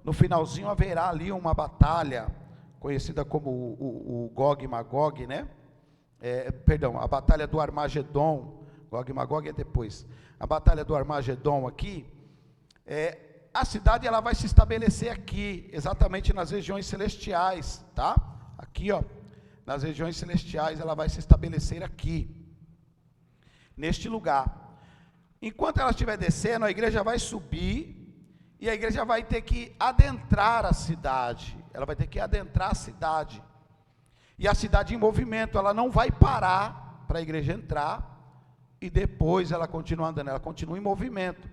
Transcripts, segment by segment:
no finalzinho haverá ali uma batalha, conhecida como o Gog e Magog, né? Perdão, a batalha do Armagedon. Gog e Magog é depois. A batalha do Armagedon aqui, a cidade ela vai se estabelecer aqui, exatamente nas regiões celestiais, tá? Aqui, ó, nas regiões celestiais ela vai se estabelecer aqui, neste lugar. Enquanto ela estiver descendo, a igreja vai subir, e a igreja vai ter que adentrar a cidade, ela vai ter que adentrar a cidade, e a cidade em movimento, ela não vai parar para a igreja entrar, e depois ela continua andando, ela continua em movimento.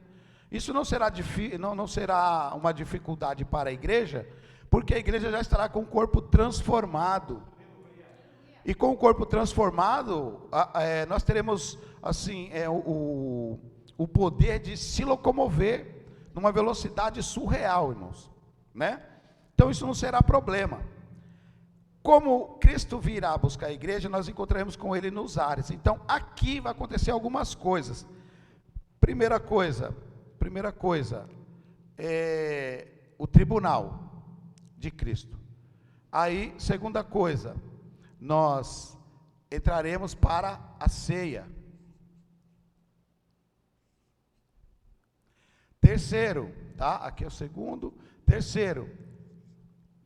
Isso não será uma dificuldade para a igreja, porque a igreja já estará com o corpo transformado, e com o corpo transformado, nós teremos assim, o poder de se locomover, numa velocidade surreal, irmãos, né? Então isso não será problema. Como Cristo virá buscar a igreja, nós encontraremos com Ele nos ares. Então aqui vai acontecer algumas coisas. Primeira coisa, o tribunal de Cristo. Aí, segunda coisa, nós entraremos para a ceia. Terceiro, tá? Aqui é o segundo. Terceiro,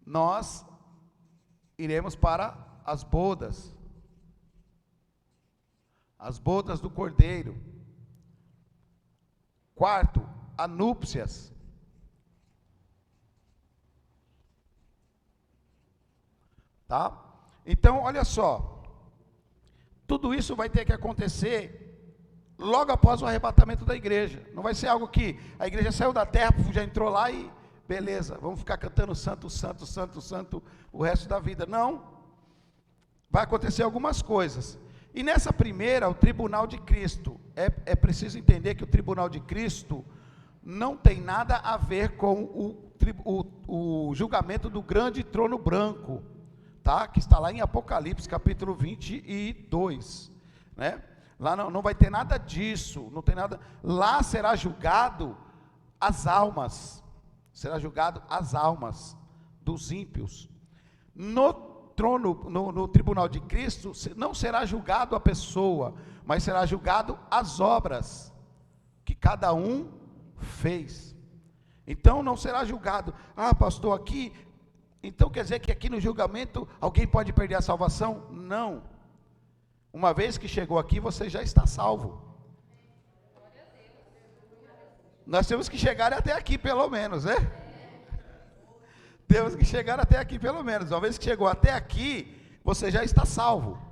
nós iremos para as bodas do Cordeiro. Quarto, a núpcias. Tá? Então, olha só, tudo isso vai ter que acontecer logo após o arrebatamento da igreja. Não vai ser algo que a igreja saiu da terra, já entrou lá e beleza, vamos ficar cantando santo, santo, santo, santo o resto da vida. Não, vai acontecer algumas coisas. E nessa primeira, o tribunal de Cristo, é preciso entender que o tribunal de Cristo não tem nada a ver com o julgamento do grande trono branco, tá? Que está lá em Apocalipse capítulo 22, né? Lá não vai ter nada disso, não tem nada. Lá será julgado as almas, dos ímpios. No tribunal de Cristo, não será julgado a pessoa, mas será julgado as obras que cada um fez. Então não será julgado, pastor, aqui, então quer dizer que aqui no julgamento alguém pode perder a salvação? Não. Uma vez que chegou aqui, você já está salvo. Nós temos que chegar até aqui pelo menos, né? Temos que chegar até aqui pelo menos. Uma vez que chegou até aqui, você já está salvo,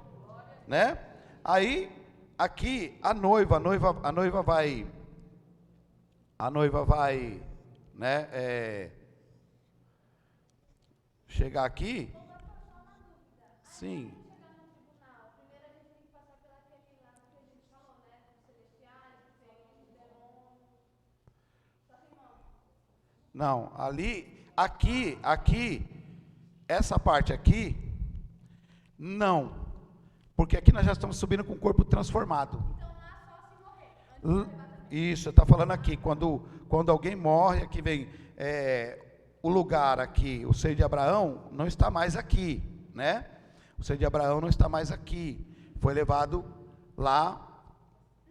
né? Aí, aqui, a noiva vai, né? Chegar aqui. Sim. Não, aqui, essa parte aqui, não, porque aqui nós já estamos subindo com o corpo transformado. Então lá só se morrer. Isso, está falando aqui, quando alguém morre, aqui vem, o lugar aqui, o seio de Abraão, não está mais aqui, né? O seio de Abraão não está mais aqui, foi levado lá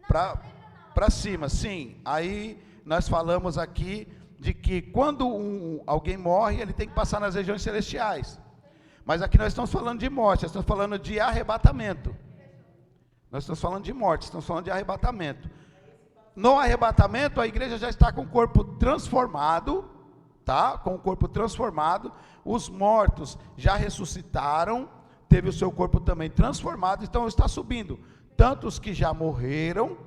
para cima, sim. Aí nós falamos aqui de que quando alguém morre, ele tem que passar nas regiões celestiais. Mas aqui nós estamos falando de morte, nós estamos falando de arrebatamento. Nós estamos falando de morte, estamos falando de arrebatamento. No arrebatamento, a igreja já está com o corpo transformado, tá? Com o corpo transformado. Os mortos já ressuscitaram, teve o seu corpo também transformado, então está subindo. Tanto os que já morreram,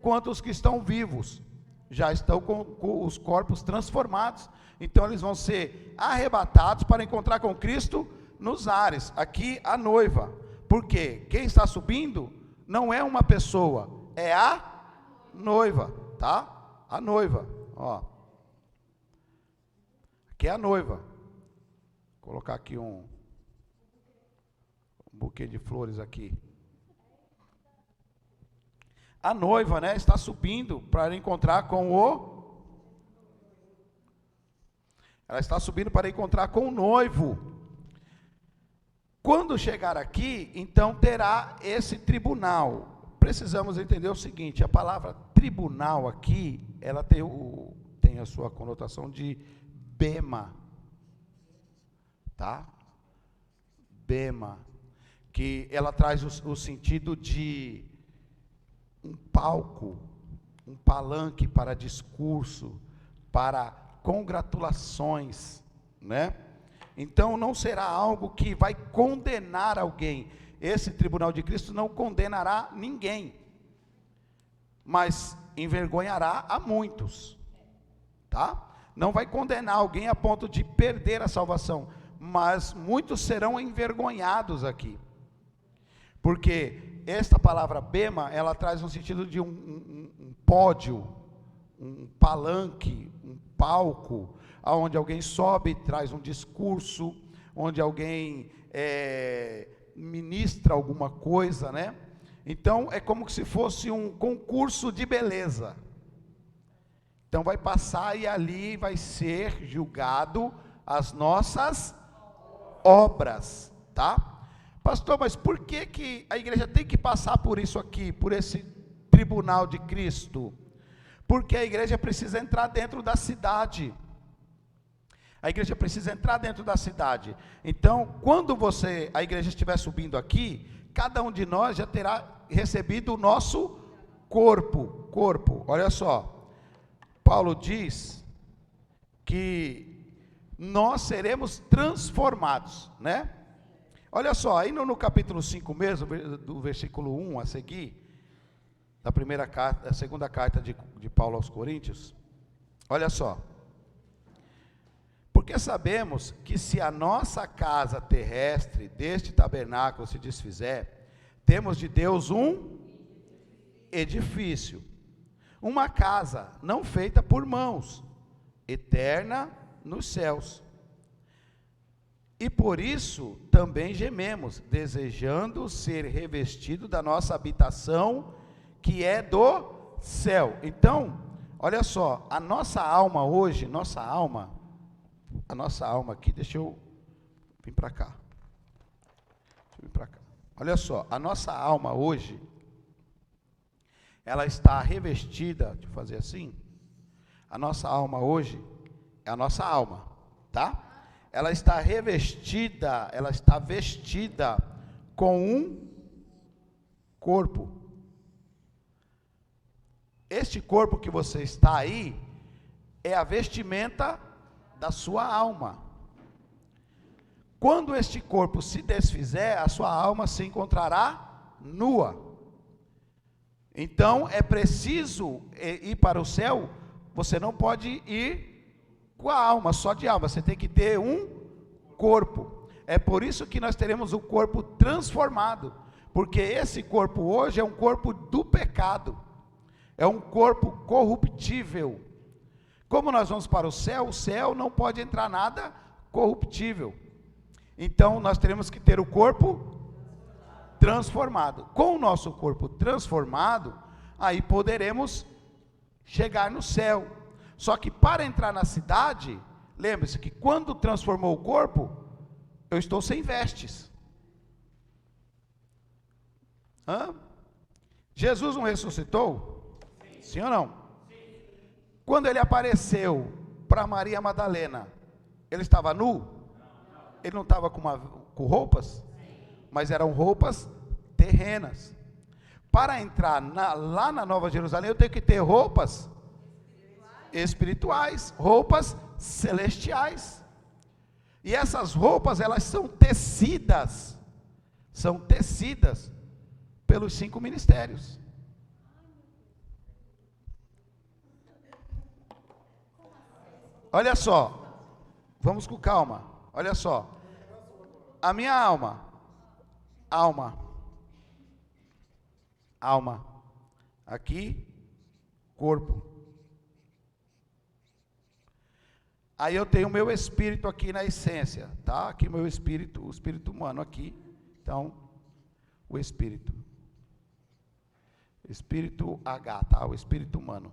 quanto os que estão vivos. Já estão com os corpos transformados, então eles vão ser arrebatados para encontrar com Cristo nos ares. Aqui a noiva, porque quem está subindo não é uma pessoa, é a noiva, tá? A noiva, ó. Aqui é a noiva. Vou colocar aqui um buquê de flores aqui. A noiva, né, está subindo para encontrar com o... Ela está subindo para encontrar com o noivo. Quando chegar aqui, então terá esse tribunal. Precisamos entender o seguinte: a palavra tribunal aqui, ela tem a sua conotação de bema, tá? Bema, que ela traz o sentido de um palco, um palanque para discurso, para congratulações, né? Então não será algo que vai condenar alguém. Esse tribunal de Cristo não condenará ninguém, mas envergonhará a muitos, tá? Não vai condenar alguém a ponto de perder a salvação, mas muitos serão envergonhados aqui, porque esta palavra bema, ela traz um sentido de um pódio, um palanque, um palco, onde alguém sobe, traz um discurso, onde alguém ministra alguma coisa, né? Então é como se fosse um concurso de beleza. Então vai passar e ali vai ser julgado as nossas obras, tá? Pastor, mas por que a igreja tem que passar por isso aqui, por esse tribunal de Cristo? Porque a igreja precisa entrar dentro da cidade. A igreja precisa entrar dentro da cidade. Então, quando a igreja estiver subindo aqui, cada um de nós já terá recebido o nosso corpo. Olha só, Paulo diz que nós seremos transformados, né? Olha só, aí no capítulo 5 mesmo, do versículo 1 a seguir, da segunda carta de Paulo aos Coríntios, olha só: porque sabemos que se a nossa casa terrestre deste tabernáculo se desfizer, temos de Deus um edifício, uma casa não feita por mãos, eterna nos céus. E por isso também gememos, desejando ser revestido da nossa habitação, que é do céu. Então, olha só, a nossa alma hoje, a nossa alma aqui, deixa eu vir para cá. Olha só, a nossa alma hoje, ela está revestida, deixa eu fazer assim. A nossa alma hoje é a nossa alma, tá? Ela está revestida, ela está vestida com um corpo. Este corpo que você está aí é a vestimenta da sua alma. Quando este corpo se desfizer, a sua alma se encontrará nua. Então é preciso ir para o céu. Você não pode ir com a alma, só de alma, você tem que ter um corpo. É por isso que nós teremos o corpo transformado, porque esse corpo hoje é um corpo do pecado, é um corpo corruptível. Como nós vamos para o céu não pode entrar nada corruptível. Então nós teremos que ter o corpo transformado. Com o nosso corpo transformado, aí poderemos chegar no céu. Só que para entrar na cidade, lembre-se que quando transformou o corpo, eu estou sem vestes. Jesus não ressuscitou? Sim ou não? Quando ele apareceu para Maria Madalena, ele estava nu? Ele não estava com roupas? Mas eram roupas terrenas. Para entrar lá na Nova Jerusalém, eu tenho que ter roupas espirituais, roupas celestiais. E essas roupas, elas são tecidas pelos 5 ministérios. Olha só, vamos com calma, olha só, a minha alma, aqui, corpo. Aí eu tenho o meu espírito aqui na essência, tá? Aqui meu espírito, o espírito humano aqui. Então, o espírito H, tá? O espírito humano.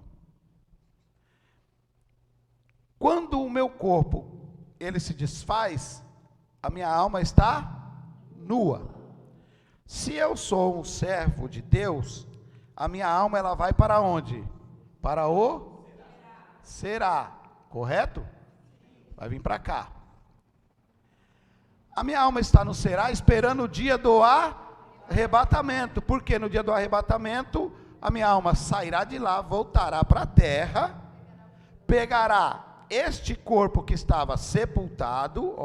Quando o meu corpo ele se desfaz, a minha alma está nua. Se eu sou um servo de Deus, a minha alma ela vai para onde? Para o será, correto? Vai vir para cá. A minha alma está no será, esperando o dia do arrebatamento, porque no dia do arrebatamento, a minha alma sairá de lá, voltará para a terra, pegará este corpo que estava sepultado,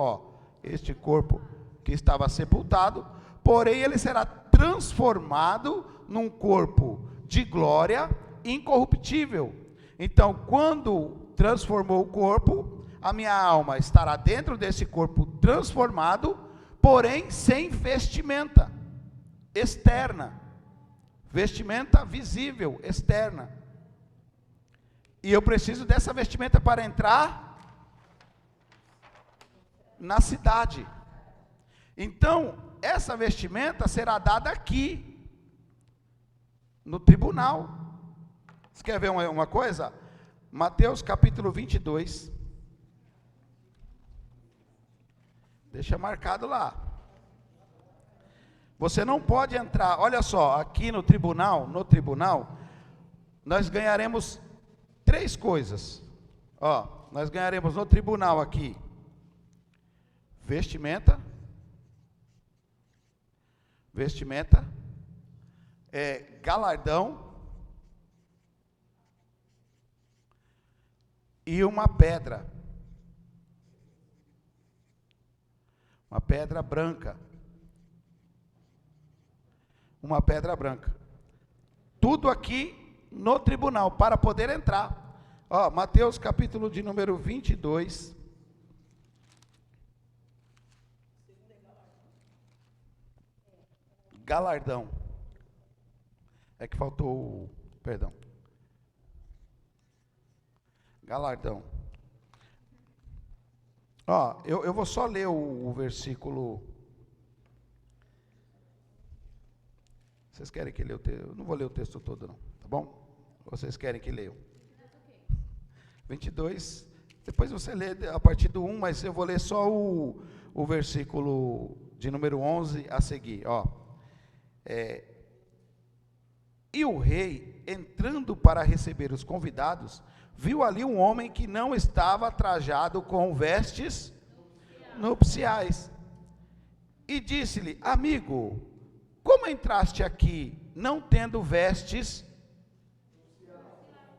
este corpo que estava sepultado, porém ele será transformado num corpo de glória incorruptível. Então, quando transformou o corpo, a minha alma estará dentro desse corpo transformado, porém sem vestimenta externa, vestimenta visível, externa. E eu preciso dessa vestimenta para entrar na cidade. Então, essa vestimenta será dada aqui, no tribunal. Você quer ver uma coisa? Mateus capítulo 22. Deixa marcado lá. Você não pode entrar, olha só, aqui no tribunal, nós ganharemos 3 coisas. Nós ganharemos no tribunal aqui, vestimenta, galardão e uma pedra branca. Uma pedra branca. Tudo aqui no tribunal, para poder entrar. Mateus capítulo de número 22. Galardão. É que faltou, perdão. Galardão. Eu vou só ler o versículo. Vocês querem que eu leia o texto? Eu não vou ler o texto todo não, tá bom? Vocês querem que leiam? 22, depois você lê a partir do 1, mas eu vou ler só o versículo de número 11 a seguir, E o rei, entrando para receber os convidados, viu ali um homem que não estava trajado com vestes nupciais, e disse-lhe: amigo, como entraste aqui, não tendo vestes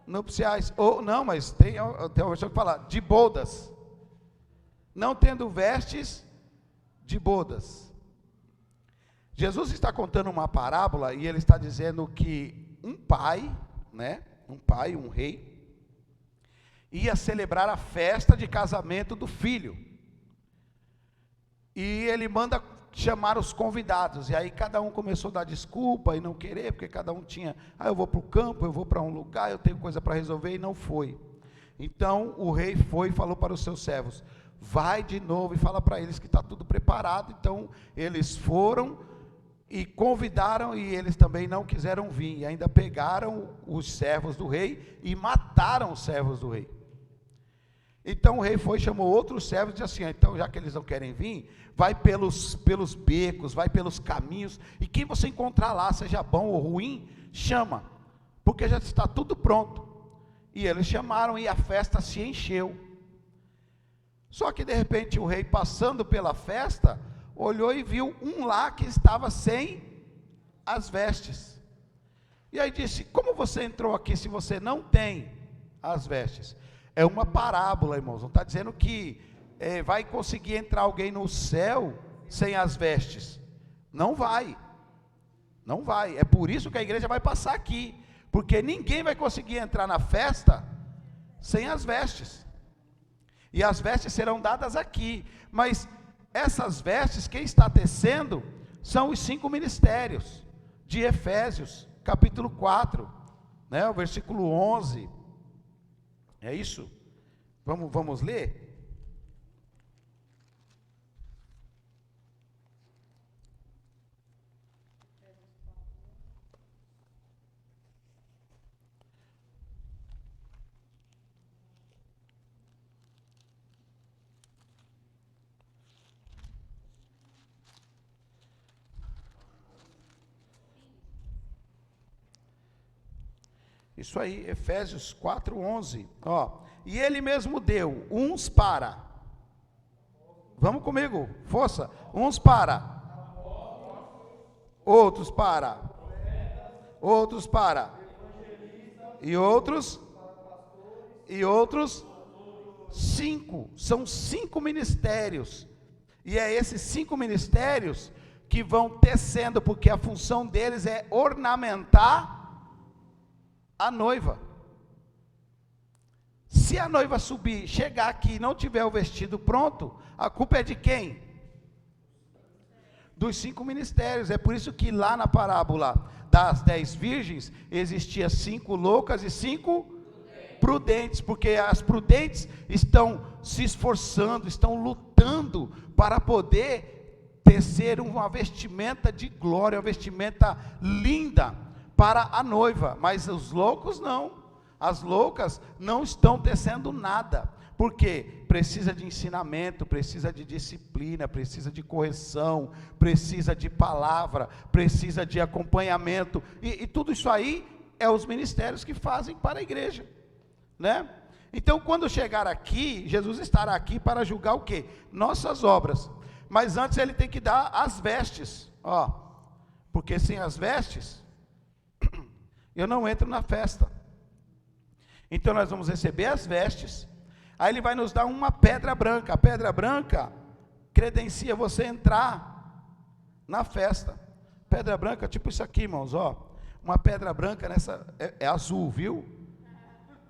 nupciais? Ou não, mas tem uma versão que fala de bodas, não tendo vestes de bodas. Jesus está contando uma parábola, e ele está dizendo que um pai, um rei, ia celebrar a festa de casamento do filho, e ele manda chamar os convidados, e aí cada um começou a dar desculpa e não querer, porque cada um tinha, eu vou para o campo, eu vou para um lugar, eu tenho coisa para resolver, e não foi. Então o rei foi e falou para os seus servos: vai de novo e fala para eles que está tudo preparado. Então eles foram e convidaram, e eles também não quiseram vir, e ainda pegaram os servos do rei e mataram os servos do rei. Então o rei foi, chamou outros servos e disse assim: então já que eles não querem vir, vai pelos becos, vai pelos caminhos, e quem você encontrar lá, seja bom ou ruim, chama, porque já está tudo pronto. E eles chamaram, e a festa se encheu. Só que de repente o rei, passando pela festa, olhou e viu um lá que estava sem as vestes. E aí disse: como você entrou aqui se você não tem as vestes? É uma parábola, irmãos, não está dizendo que vai conseguir entrar alguém no céu sem as vestes. Não vai, não vai. É por isso que a igreja vai passar aqui, porque ninguém vai conseguir entrar na festa sem as vestes. E as vestes serão dadas aqui, mas essas vestes, quem está tecendo, são os 5 ministérios de Efésios, capítulo 4, o versículo 11, é isso? Vamos ler? Isso aí, Efésios 4:11. Ó, e ele mesmo deu uns para. Vamos comigo, força. Uns para. Outros para. Outros para. E outros. 5. São 5 ministérios. E é esses 5 ministérios que vão tecendo, porque a função deles é ornamentar a noiva. Se a noiva subir, chegar aqui e não tiver o vestido pronto, a culpa é de quem? Dos 5 ministérios. É por isso que lá na parábola das 10 virgens, existia 5 loucas e 5 prudentes, porque as prudentes estão se esforçando, estão lutando para poder tecer uma vestimenta de glória, uma vestimenta linda para a noiva, mas os loucos não, as loucas não estão tecendo nada, porque precisa de ensinamento, precisa de disciplina, precisa de correção, precisa de palavra, precisa de acompanhamento, e tudo isso aí é os ministérios que fazem para a igreja, né? Então quando chegar aqui, Jesus estará aqui para julgar o quê? Nossas obras, mas antes ele tem que dar as vestes, ó, porque sem as vestes, eu não entro na festa. Então nós vamos receber as vestes, aí ele vai nos dar uma pedra branca. A pedra branca credencia você entrar na festa. Pedra branca, tipo isso aqui, irmãos, ó. Uma pedra branca nessa, é azul, viu?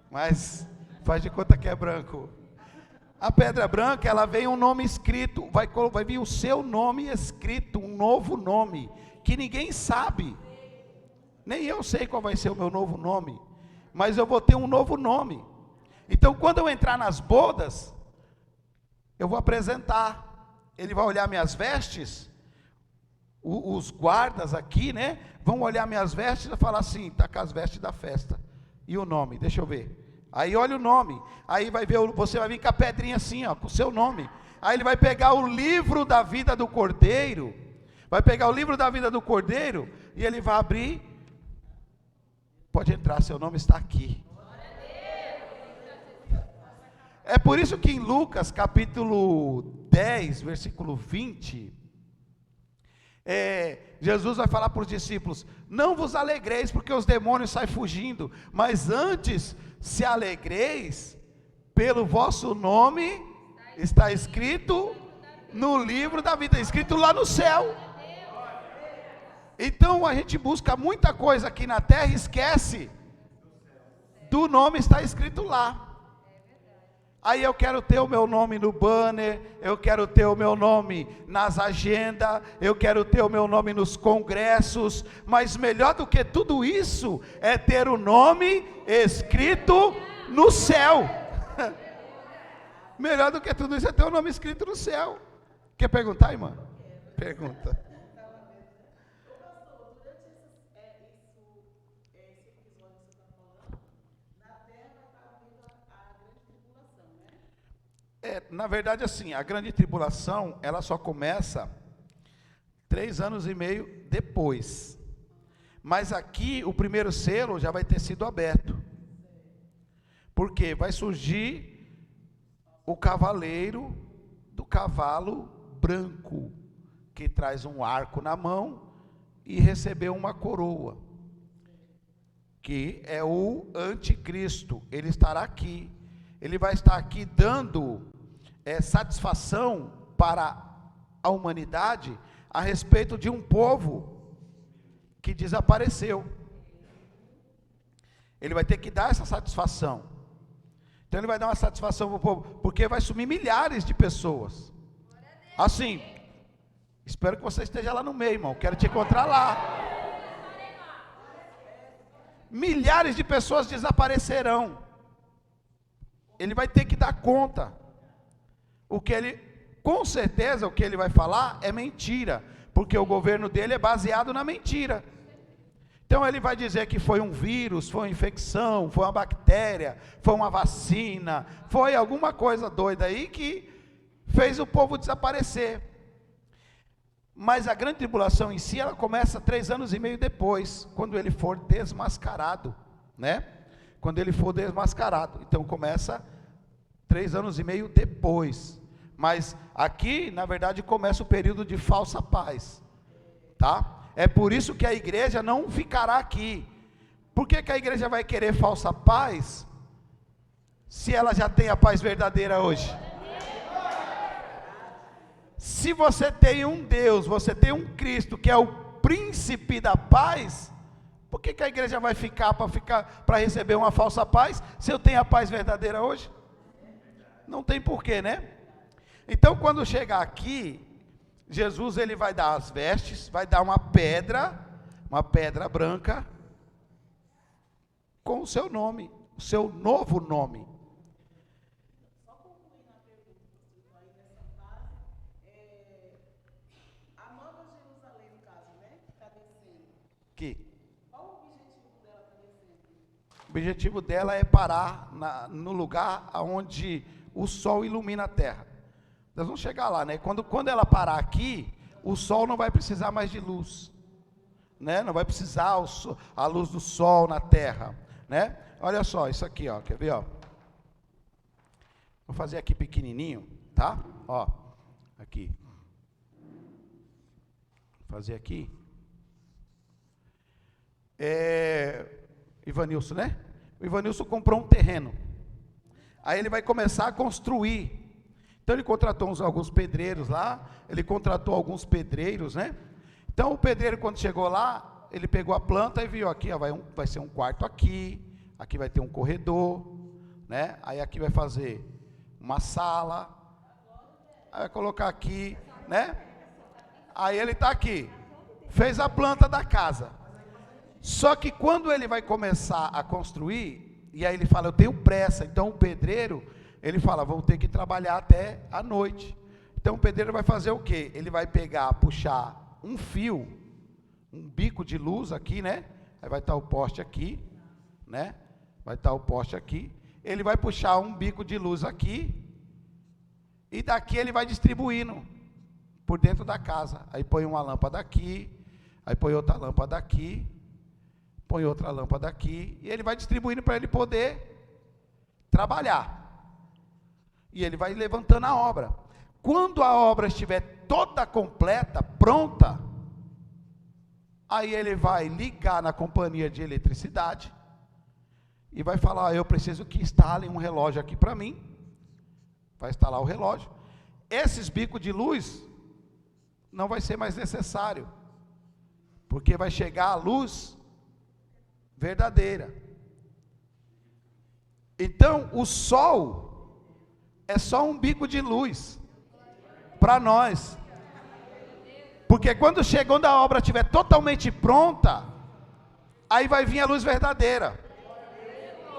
Mas faz de conta que é branco. A pedra branca, ela vem um nome escrito, vai vir o seu nome escrito, um novo nome, que ninguém sabe. Nem eu sei qual vai ser o meu novo nome, mas eu vou ter um novo nome. Então quando eu entrar nas bodas, eu vou apresentar, ele vai olhar minhas vestes, os guardas aqui, né, vão olhar minhas vestes e falar assim, está com as vestes da festa, e o nome, deixa eu ver, aí olha o nome, aí vai ver, você vai vir com a pedrinha assim, ó, com o seu nome, aí ele vai pegar o livro da vida do Cordeiro, e ele vai abrir, pode entrar, seu nome está aqui. É por isso que em Lucas capítulo 10, versículo 20, Jesus vai falar para os discípulos, não vos alegreis porque os demônios saem fugindo, mas antes se alegreis pelo vosso nome, está escrito no livro da vida, escrito lá no céu. Então a gente busca muita coisa aqui na terra e esquece do nome está escrito lá. Aí eu quero ter o meu nome no banner, eu quero ter o meu nome nas agendas, eu quero ter o meu nome nos congressos, mas melhor do que tudo isso é ter o nome escrito no céu. Melhor do que tudo isso é ter o nome escrito no céu. Quer perguntar, irmã? Pergunta. Na verdade assim, a grande tribulação, ela só começa 3 anos e meio depois, mas aqui o primeiro selo já vai ter sido aberto, porque vai surgir o cavaleiro do cavalo branco, que traz um arco na mão e recebeu uma coroa, que é o anticristo, ele estará aqui, ele vai estar aqui dando satisfação para a humanidade a respeito de um povo que desapareceu. Ele vai ter que dar essa satisfação. Então ele vai dar uma satisfação para o povo, porque vai sumir milhares de pessoas. Assim, espero que você esteja lá no meio, irmão, quero te encontrar lá. Milhares de pessoas desaparecerão. Ele vai ter que dar conta. Com certeza o que ele vai falar é mentira, porque o governo dele é baseado na mentira. Então ele vai dizer que foi um vírus, foi uma infecção, foi uma bactéria, foi uma vacina, foi alguma coisa doida aí que fez o povo desaparecer. Mas a grande tribulação em si, ela começa 3 anos e meio depois, quando ele for desmascarado, né? Quando ele for desmascarado. Então começa 3 anos e meio depois. Mas aqui, na verdade, começa o período de falsa paz. Tá? É por isso que a igreja não ficará aqui. Por que a igreja vai querer falsa paz, se ela já tem a paz verdadeira hoje? Se você tem um Deus, você tem um Cristo que é o príncipe da paz, por que a igreja vai ficar para receber uma falsa paz, se eu tenho a paz verdadeira hoje? Não tem porquê, né? Então quando chegar aqui, Jesus ele vai dar as vestes, vai dar uma pedra branca, com o seu nome, o seu novo nome. Só concluindo a pergunta, aí nessa fase, a Nova Jerusalém, no caso, né, que está descendo. Qual o objetivo dela está descendo? O objetivo dela é parar no lugar onde o sol ilumina a terra. Nós vamos chegar lá, né? Quando ela parar aqui, o sol não vai precisar mais de luz, né? Não vai precisar a luz do sol na terra, né? Olha só, isso aqui, ó, quer ver, ó? Vou fazer aqui pequenininho, tá? Ó, aqui. Vou fazer aqui. Ivanilson, né? O Ivanilson comprou um terreno. Aí ele vai começar a construir. Então ele contratou alguns pedreiros lá, ele contratou alguns pedreiros, né? Então o pedreiro, quando chegou lá, ele pegou a planta e viu aqui, ó, vai ser um quarto aqui vai ter um corredor, né? Aí aqui vai fazer uma sala, aí vai colocar aqui, né? Aí ele está aqui, fez a planta da casa. Só que quando ele vai começar a construir, e aí ele fala, eu tenho pressa, então o pedreiro, ele fala, vou ter que trabalhar até a noite. Então o pedreiro vai fazer o quê? Ele vai puxar um fio, um bico de luz aqui, né? Aí vai estar o poste aqui, né? Vai estar o poste aqui. Ele vai puxar um bico de luz aqui, e daqui ele vai distribuindo por dentro da casa. Aí põe uma lâmpada aqui, aí põe outra lâmpada aqui, põe outra lâmpada aqui, e ele vai distribuindo para ele poder trabalhar. E ele vai levantando a obra. Quando a obra estiver toda completa, pronta, aí ele vai ligar na companhia de eletricidade e vai falar, eu preciso que instalem um relógio aqui para mim. Vai instalar o relógio. Esses bicos de luz não vai ser mais necessário, porque vai chegar a luz verdadeira. Então o sol é só um bico de luz para nós, porque quando a obra estiver totalmente pronta, aí vai vir a luz verdadeira.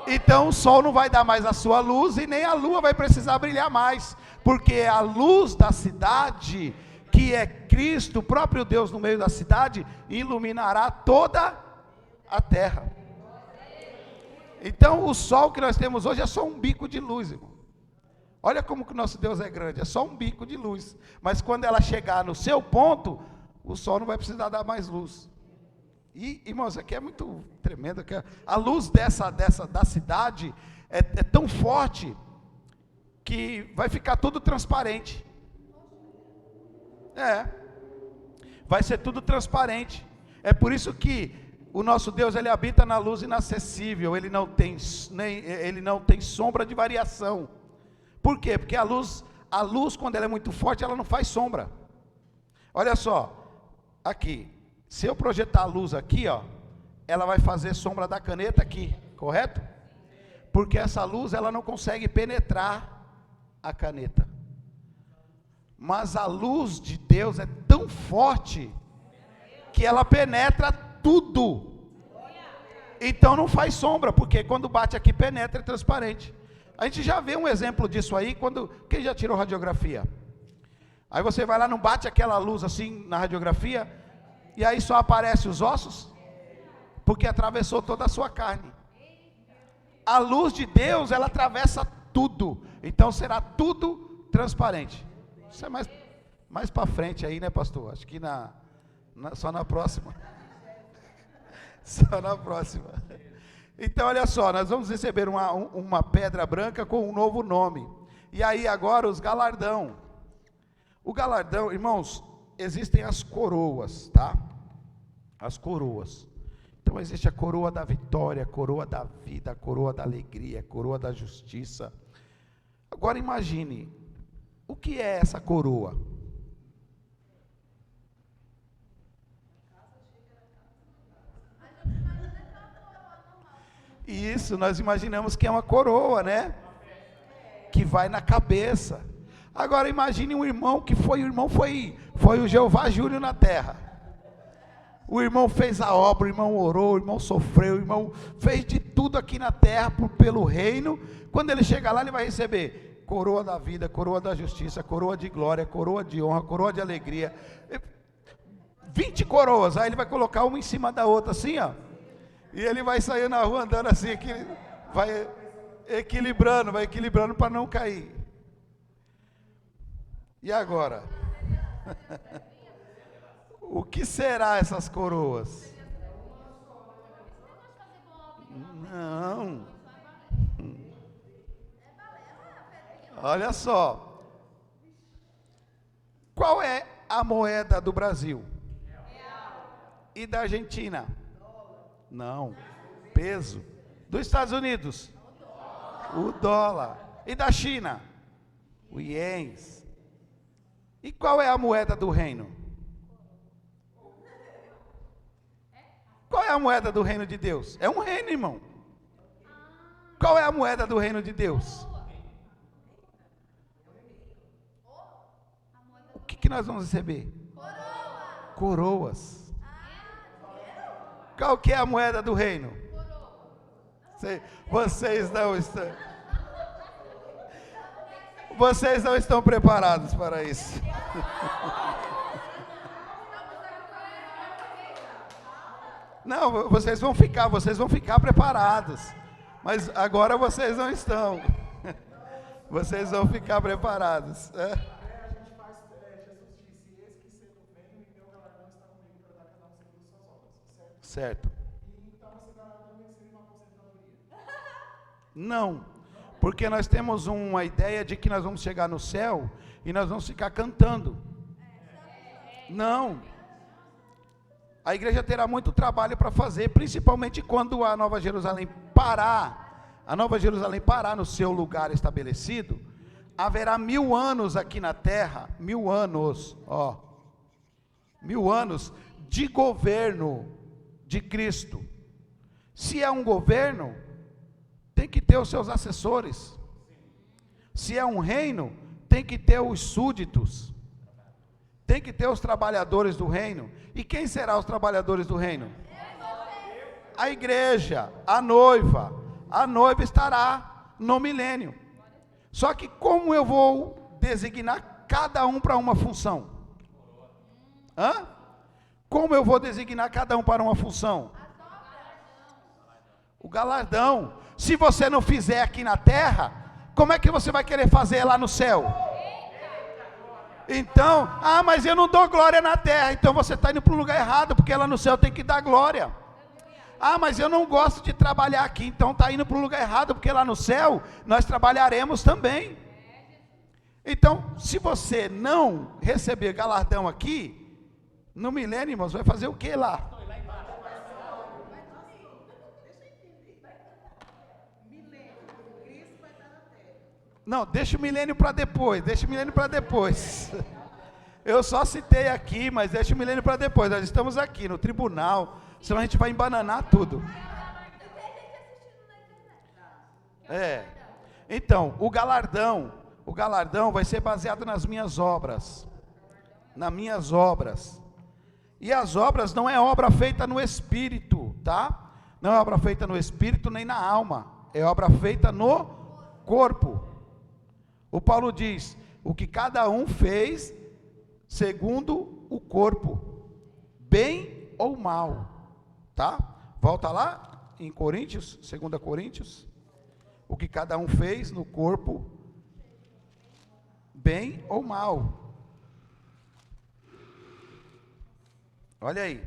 Então o sol não vai dar mais a sua luz, e nem a lua vai precisar brilhar mais, porque a luz da cidade, que é Cristo, o próprio Deus no meio da cidade, iluminará toda a terra. Então o sol que nós temos hoje é só um bico de luz, irmão. Olha como que o nosso Deus é grande, é só um bico de luz. Mas quando ela chegar no seu ponto, o sol não vai precisar dar mais luz. E, irmãos, isso aqui é muito tremendo. A luz da cidade é tão forte que vai ficar tudo transparente. Vai ser tudo transparente. É por isso que o nosso Deus, ele habita na luz inacessível. Ele não tem sombra de variação. Por quê? Porque a luz, quando ela é muito forte, ela não faz sombra. Olha só, aqui, se eu projetar a luz aqui, ó, ela vai fazer sombra da caneta aqui, correto? Porque essa luz, ela não consegue penetrar a caneta. Mas a luz de Deus é tão forte que ela penetra tudo. Então não faz sombra, porque quando bate aqui, penetra, é transparente. A gente já vê um exemplo disso aí, quem já tirou radiografia? Aí você vai lá, não bate aquela luz assim na radiografia, e aí só aparece os ossos, porque atravessou toda a sua carne. A luz de Deus, ela atravessa tudo, então será tudo transparente. Isso é mais para frente aí, né, pastor? Acho que só na próxima. Só na próxima. Então, olha só, nós vamos receber uma pedra branca com um novo nome. E aí agora os galardão. O galardão, irmãos, existem as coroas, tá? As coroas. Então existe a coroa da vitória, a coroa da vida, a coroa da alegria, a coroa da justiça. Agora imagine, o que é essa coroa? Isso, nós imaginamos que é uma coroa, né? Que vai na cabeça. Agora imagine um irmão que foi o Jeová Júnior na terra. O irmão fez a obra, o irmão orou, o irmão sofreu, o irmão fez de tudo aqui na terra pelo reino. Quando ele chegar lá, ele vai receber coroa da vida, coroa da justiça, coroa de glória, coroa de honra, coroa de alegria. 20 coroas, aí ele vai colocar uma em cima da outra assim, ó. E ele vai sair na rua andando assim, vai equilibrando para não cair. E agora? O que será essas coroas? Não. Olha só. Qual é a moeda do Brasil? E da Argentina? Não. Peso. Dos Estados Unidos? O dólar. E da China? O ienes. E qual é a moeda do reino? Qual é a moeda do reino de Deus? É um reino, irmão. Qual é a moeda do reino de Deus? O que nós vamos receber? Coroas. Qual que é a moeda do reino? Vocês não estão preparados para isso. Não, vocês vão ficar preparados. Mas agora vocês não estão. Vocês vão ficar preparados. A gente faz, Jesus disse, eis que cedo venho e meu galardão está comigo para dar cada um segundo suas obras, certo? Certo. E então esse galardão tem que ser uma aposentadoria. Não, porque nós temos uma ideia de que nós vamos chegar no céu e nós vamos ficar cantando. Não. A igreja terá muito trabalho para fazer, principalmente quando a Nova Jerusalém parar no seu lugar estabelecido. Haverá 1000 anos aqui na terra, 1000 anos, 1000 anos de governo de Cristo. Se é um governo, tem que ter os seus assessores. Se é um reino, tem que ter os súditos. Tem que ter os trabalhadores do reino. E quem serão os trabalhadores do reino? A igreja, a noiva. A noiva estará no milênio. Só que como eu vou designar cada um para uma função? Como eu vou designar cada um para uma função? O galardão. Se você não fizer aqui na terra, como é que você vai querer fazer lá no céu? Então, mas eu não dou glória na terra. Então você está indo para o lugar errado, porque lá no céu tem que dar glória. Mas eu não gosto de trabalhar aqui. Então está indo para o lugar errado, porque lá no céu nós trabalharemos também. Então, se você não receber galardão aqui, no milênio, irmãos, vai fazer o que lá? Não, deixa o milênio para depois, Eu só citei aqui, mas deixa o milênio para depois. Nós estamos aqui no tribunal, senão a gente vai embananar tudo. Então, o galardão vai ser baseado nas minhas obras. E as obras não é obra feita no espírito, tá? Não é obra feita no espírito nem na alma, é obra feita no corpo. O Paulo diz, o que cada um fez segundo o corpo, bem ou mal, tá? Volta lá em Coríntios, 2 Coríntios, o que cada um fez no corpo, bem ou mal. Olha aí,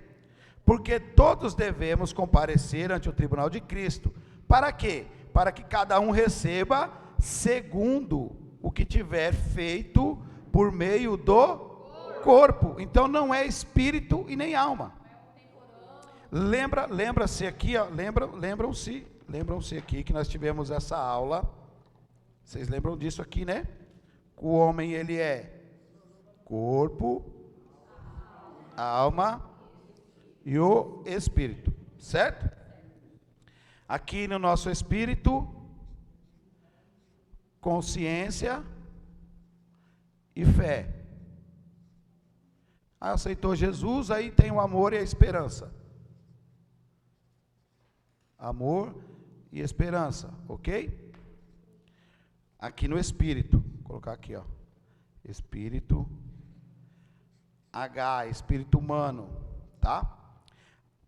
porque todos devemos comparecer ante o tribunal de Cristo, Para quê? Para que cada um receba segundo o que tiver feito por meio do corpo. Então não é espírito e nem alma. Lembra-se aqui, ó, lembram-se aqui que nós tivemos essa aula. Vocês lembram disso aqui, né? O homem, ele é corpo, alma e o espírito, certo? Aqui no nosso espírito, consciência e fé. Aí aceitou Jesus, aí tem o amor e a esperança. Amor e esperança, ok? Aqui no espírito, vou colocar aqui, ó. Espírito, espírito humano, tá?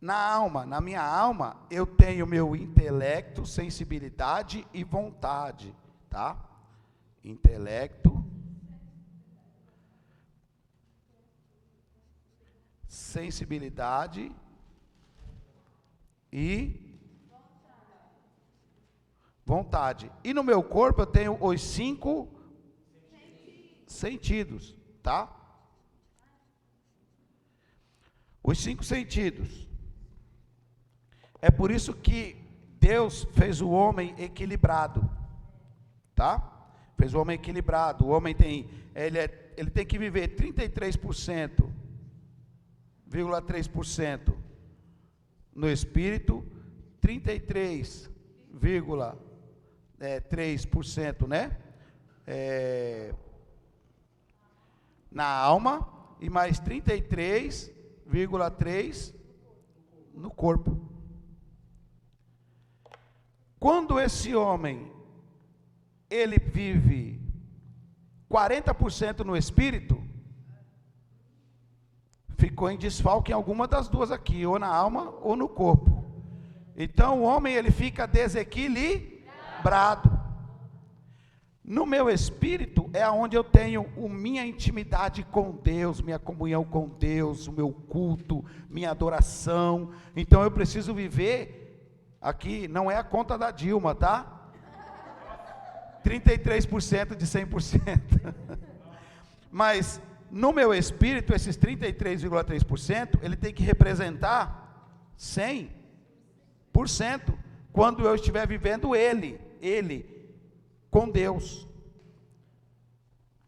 Na alma, na minha alma, eu tenho meu intelecto, sensibilidade e vontade, tá? Intelecto, sensibilidade e vontade. E no meu corpo eu tenho os 5 sentidos, tá? Os 5 sentidos. É por isso que Deus fez o homem equilibrado, tá? Fez o homem equilibrado. O homem tem, ele tem que viver 33,3% no espírito, 33,3%, né? Na alma e mais 33,3% no corpo. Quando esse homem, ele vive 40% no espírito, ficou em desfalque em alguma das duas aqui, ou na alma ou no corpo. Então o homem, ele fica desequilibrado. No meu espírito é onde eu tenho minha intimidade com Deus, minha comunhão com Deus, o meu culto, minha adoração. Então eu preciso viver aqui, não é a conta da Dilma, tá? 33% de 100%. Mas no meu espírito, esses 33,3%, ele tem que representar 100%, quando eu estiver vivendo ele com Deus.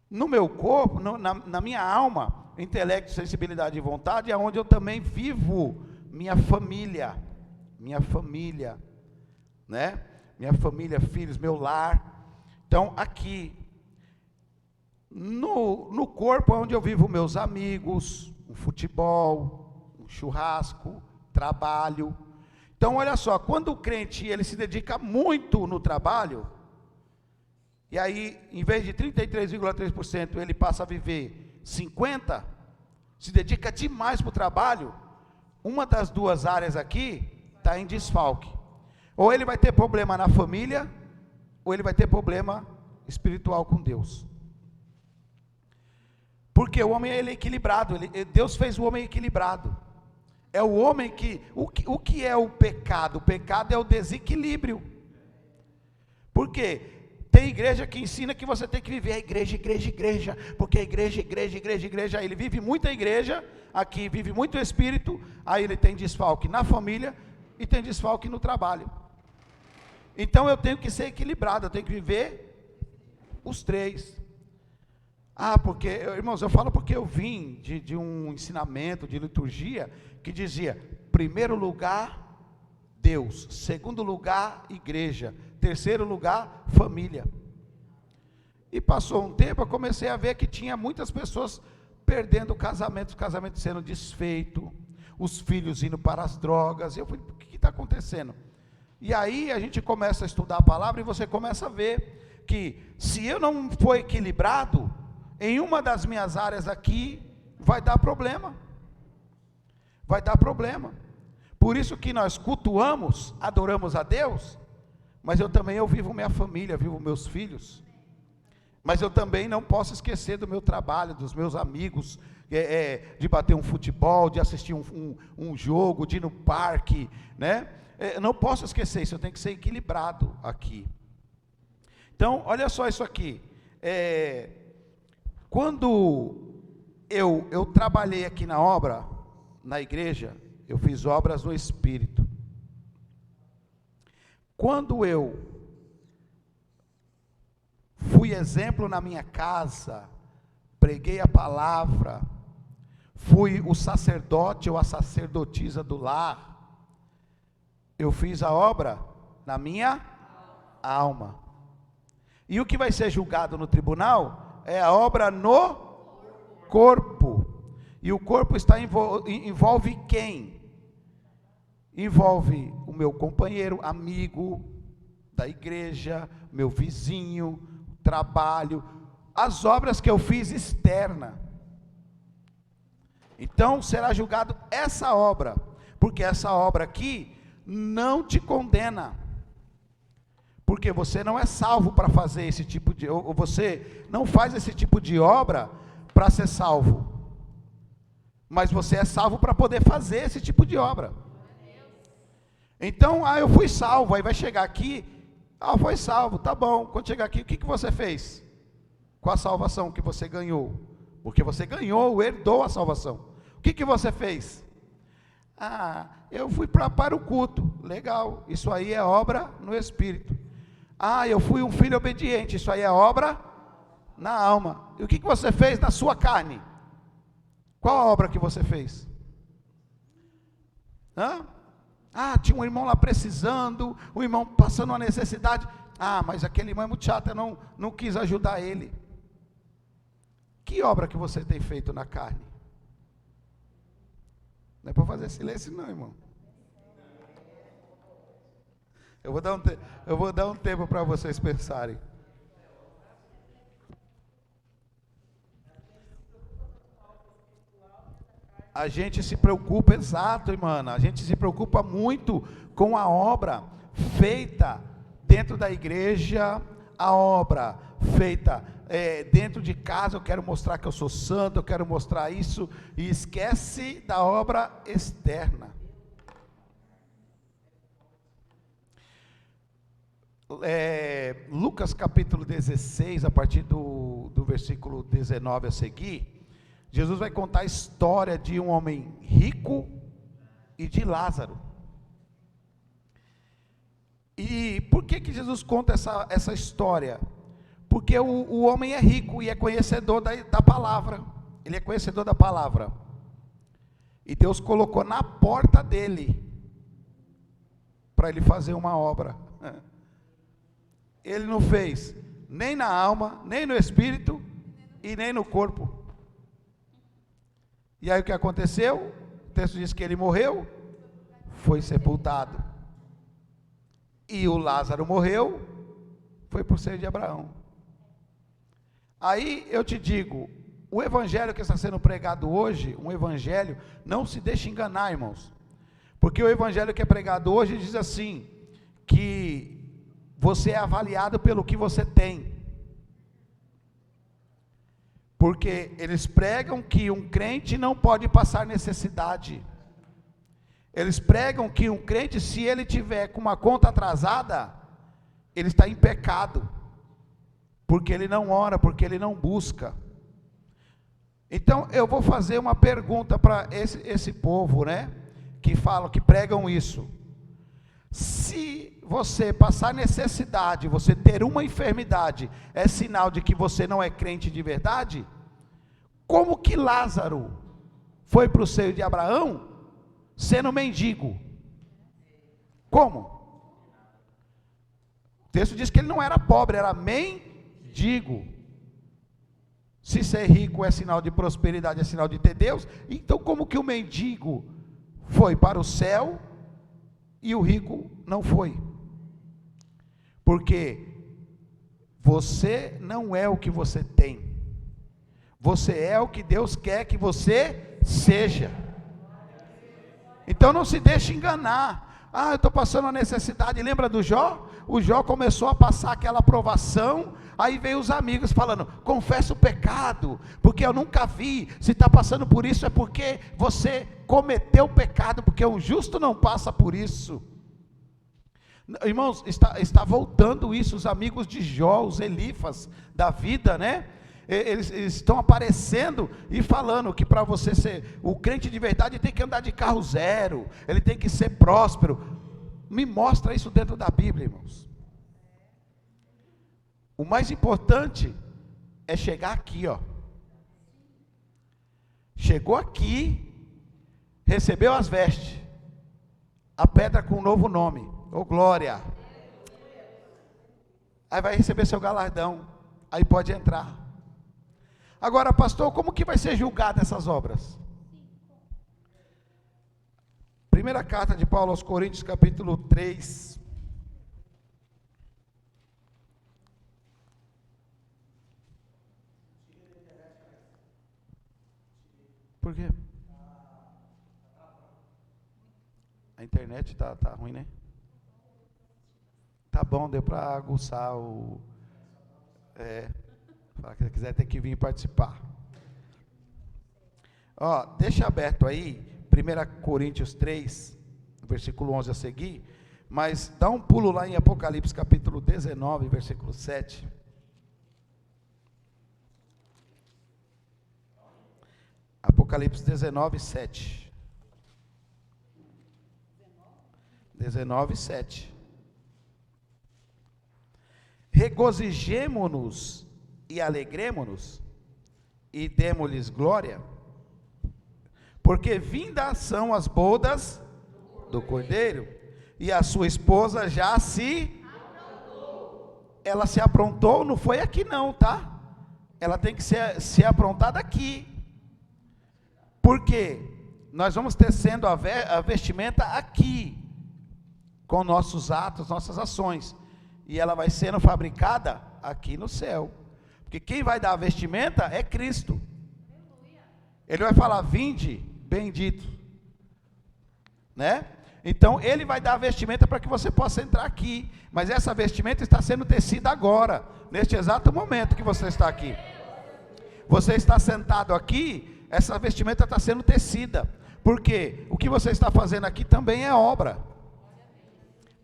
No meu corpo, na minha alma, intelecto, sensibilidade e vontade, é onde eu também vivo minha família, né? Minha família, filhos, meu lar. Então, aqui, no corpo é onde eu vivo meus amigos, um futebol, um churrasco, trabalho. Então, olha só, quando o crente, ele se dedica muito no trabalho, e aí, em vez de 33,3%, ele passa a viver 50%, se dedica demais para o trabalho, uma das duas áreas aqui está em desfalque. Ou ele vai ter problema na família, ou ele vai ter problema espiritual com Deus. Porque o homem, ele é equilibrado, Deus fez o homem equilibrado. É o homem que, o que é o pecado? O pecado é o desequilíbrio. Por quê? Tem igreja que ensina que você tem que viver a igreja, porque a igreja, aí ele vive muita igreja, aqui vive muito espírito, aí ele tem desfalque na família, e tem desfalque no trabalho. Então eu tenho que ser equilibrado, eu tenho que viver os 3. Porque, irmãos, eu falo porque eu vim de um ensinamento, de liturgia, que dizia, primeiro lugar, Deus, segundo lugar, igreja, terceiro lugar, família. E passou um tempo, eu comecei a ver que tinha muitas pessoas perdendo o casamento sendo desfeito, os filhos indo para as drogas. Eu falei, o que está acontecendo? E aí a gente começa a estudar a palavra e você começa a ver que se eu não for equilibrado, em uma das minhas áreas aqui, vai dar problema. Vai dar problema. Por isso que nós cultuamos, adoramos a Deus, mas eu vivo minha família, vivo meus filhos. Mas eu também não posso esquecer do meu trabalho, dos meus amigos, de bater um futebol, de assistir um jogo, de ir no parque, né? Não posso esquecer isso, eu tenho que ser equilibrado aqui. Então, olha só isso aqui. Quando eu trabalhei aqui na obra, na igreja, eu fiz obras no Espírito. Quando eu fui exemplo na minha casa, preguei a palavra, fui o sacerdote ou a sacerdotisa do lar, eu fiz a obra na minha alma. E o que vai ser julgado no tribunal é a obra no corpo. E o corpo envolve quem? Envolve o meu companheiro, amigo da igreja, meu vizinho, trabalho, as obras que eu fiz externa. Então será julgado essa obra, porque essa obra aqui não te condena, porque você não é salvo para fazer esse tipo de, ou você não faz esse tipo de obra para ser salvo, mas você é salvo para poder fazer esse tipo de obra. Então, eu fui salvo, aí vai chegar aqui, foi salvo, tá bom, quando chegar aqui, o que você fez com a salvação que você ganhou? Porque você ganhou, herdou a salvação. O que você fez? Eu fui para o culto, legal, isso aí é obra no Espírito. Eu fui um filho obediente, isso aí é obra na alma. E o que você fez na sua carne? Qual a obra que você fez? Tinha um irmão lá precisando, um irmão passando uma necessidade. Mas aquele irmão é muito chato, eu não quis ajudar ele. Que obra que você tem feito na carne? Não é para fazer silêncio não, irmão. Eu vou dar um tempo para vocês pensarem. A gente se preocupa, exato, irmã, a gente se preocupa muito com a obra feita dentro da igreja, a obra feita dentro de casa. Eu quero mostrar que eu sou santo, eu quero mostrar isso, e esquece da obra externa. Lucas capítulo 16, a partir do versículo 19 a seguir, Jesus vai contar a história de um homem rico e de Lázaro. E por que Jesus conta essa história? Porque o homem é rico e é conhecedor da palavra. Ele é conhecedor da palavra. E Deus colocou na porta dele para ele fazer uma obra. Ele não fez nem na alma, nem no espírito e nem no corpo. E aí o que aconteceu? O texto diz que ele morreu, foi sepultado. E o Lázaro morreu, foi por ser de Abraão. Aí eu te digo, o evangelho que está sendo pregado hoje, um evangelho, não se deixe enganar, irmãos. Porque o evangelho que é pregado hoje diz assim, que você é avaliado pelo que você tem. Porque eles pregam que um crente não pode passar necessidade. Eles pregam que um crente, se ele tiver com uma conta atrasada, ele está em pecado, porque ele não ora, porque ele não busca. Então eu vou fazer uma pergunta para esse povo, né, que falam, que pregam isso. Se você passar necessidade, você ter uma enfermidade, é sinal de que você não é crente de verdade? Como que Lázaro foi para o seio de Abraão sendo mendigo? Como? O texto diz que ele não era pobre, era mendigo. Se ser rico é sinal de prosperidade, é sinal de ter Deus, então como que o mendigo foi para o céu e o rico não foi? Porque você não é o que você tem, você é o que Deus quer que você seja. Então não se deixe enganar. Eu estou passando uma necessidade. Lembra do Jó? O Jó começou a passar aquela provação, Aí veio os amigos falando: confessa o pecado, porque eu nunca vi. Se está passando por isso é porque você cometeu pecado, porque um justo não passa por isso. Irmãos, está voltando isso. Os amigos de Jó, os Elifas da vida, né? Eles estão aparecendo e falando que para você ser o crente de verdade tem que andar de carro zero, ele tem que ser próspero. Me mostra isso dentro da Bíblia, irmãos. O mais importante é chegar aqui, ó. Chegou aqui, recebeu as vestes, a pedra com um novo nome. Oh, glória! Aí vai receber seu galardão, aí pode entrar. Agora, pastor, como que vai ser julgado essas obras? Primeira carta de Paulo aos Coríntios, capítulo 3. Por quê? A internet tá ruim, né? Tá bom, deu para aguçar o... Se quiser tem que vir participar. Ó, deixa aberto aí, 1 Coríntios 3, versículo 11 a seguir, mas dá um pulo lá em Apocalipse capítulo 19, versículo 7. Apocalipse 19, 7. 19, 7. Regozijemo-nos e alegremo-nos e demo-lhes glória, porque vindas são as bodas do Cordeiro, e a sua esposa já se aprontou. Ela se aprontou, não foi aqui não, tá? Ela tem que ser aprontada aqui. Por quê? Nós vamos tecendo a vestimenta aqui, com nossos atos, nossas ações, e ela vai sendo fabricada aqui no céu. Porque quem vai dar a vestimenta é Cristo. Ele vai falar: vinde, bendito, né? Então ele vai dar a vestimenta para que você possa entrar aqui. Mas essa vestimenta está sendo tecida agora, neste exato momento que você está aqui. Você está sentado aqui, essa vestimenta está sendo tecida. Porque o que você está fazendo aqui também é obra.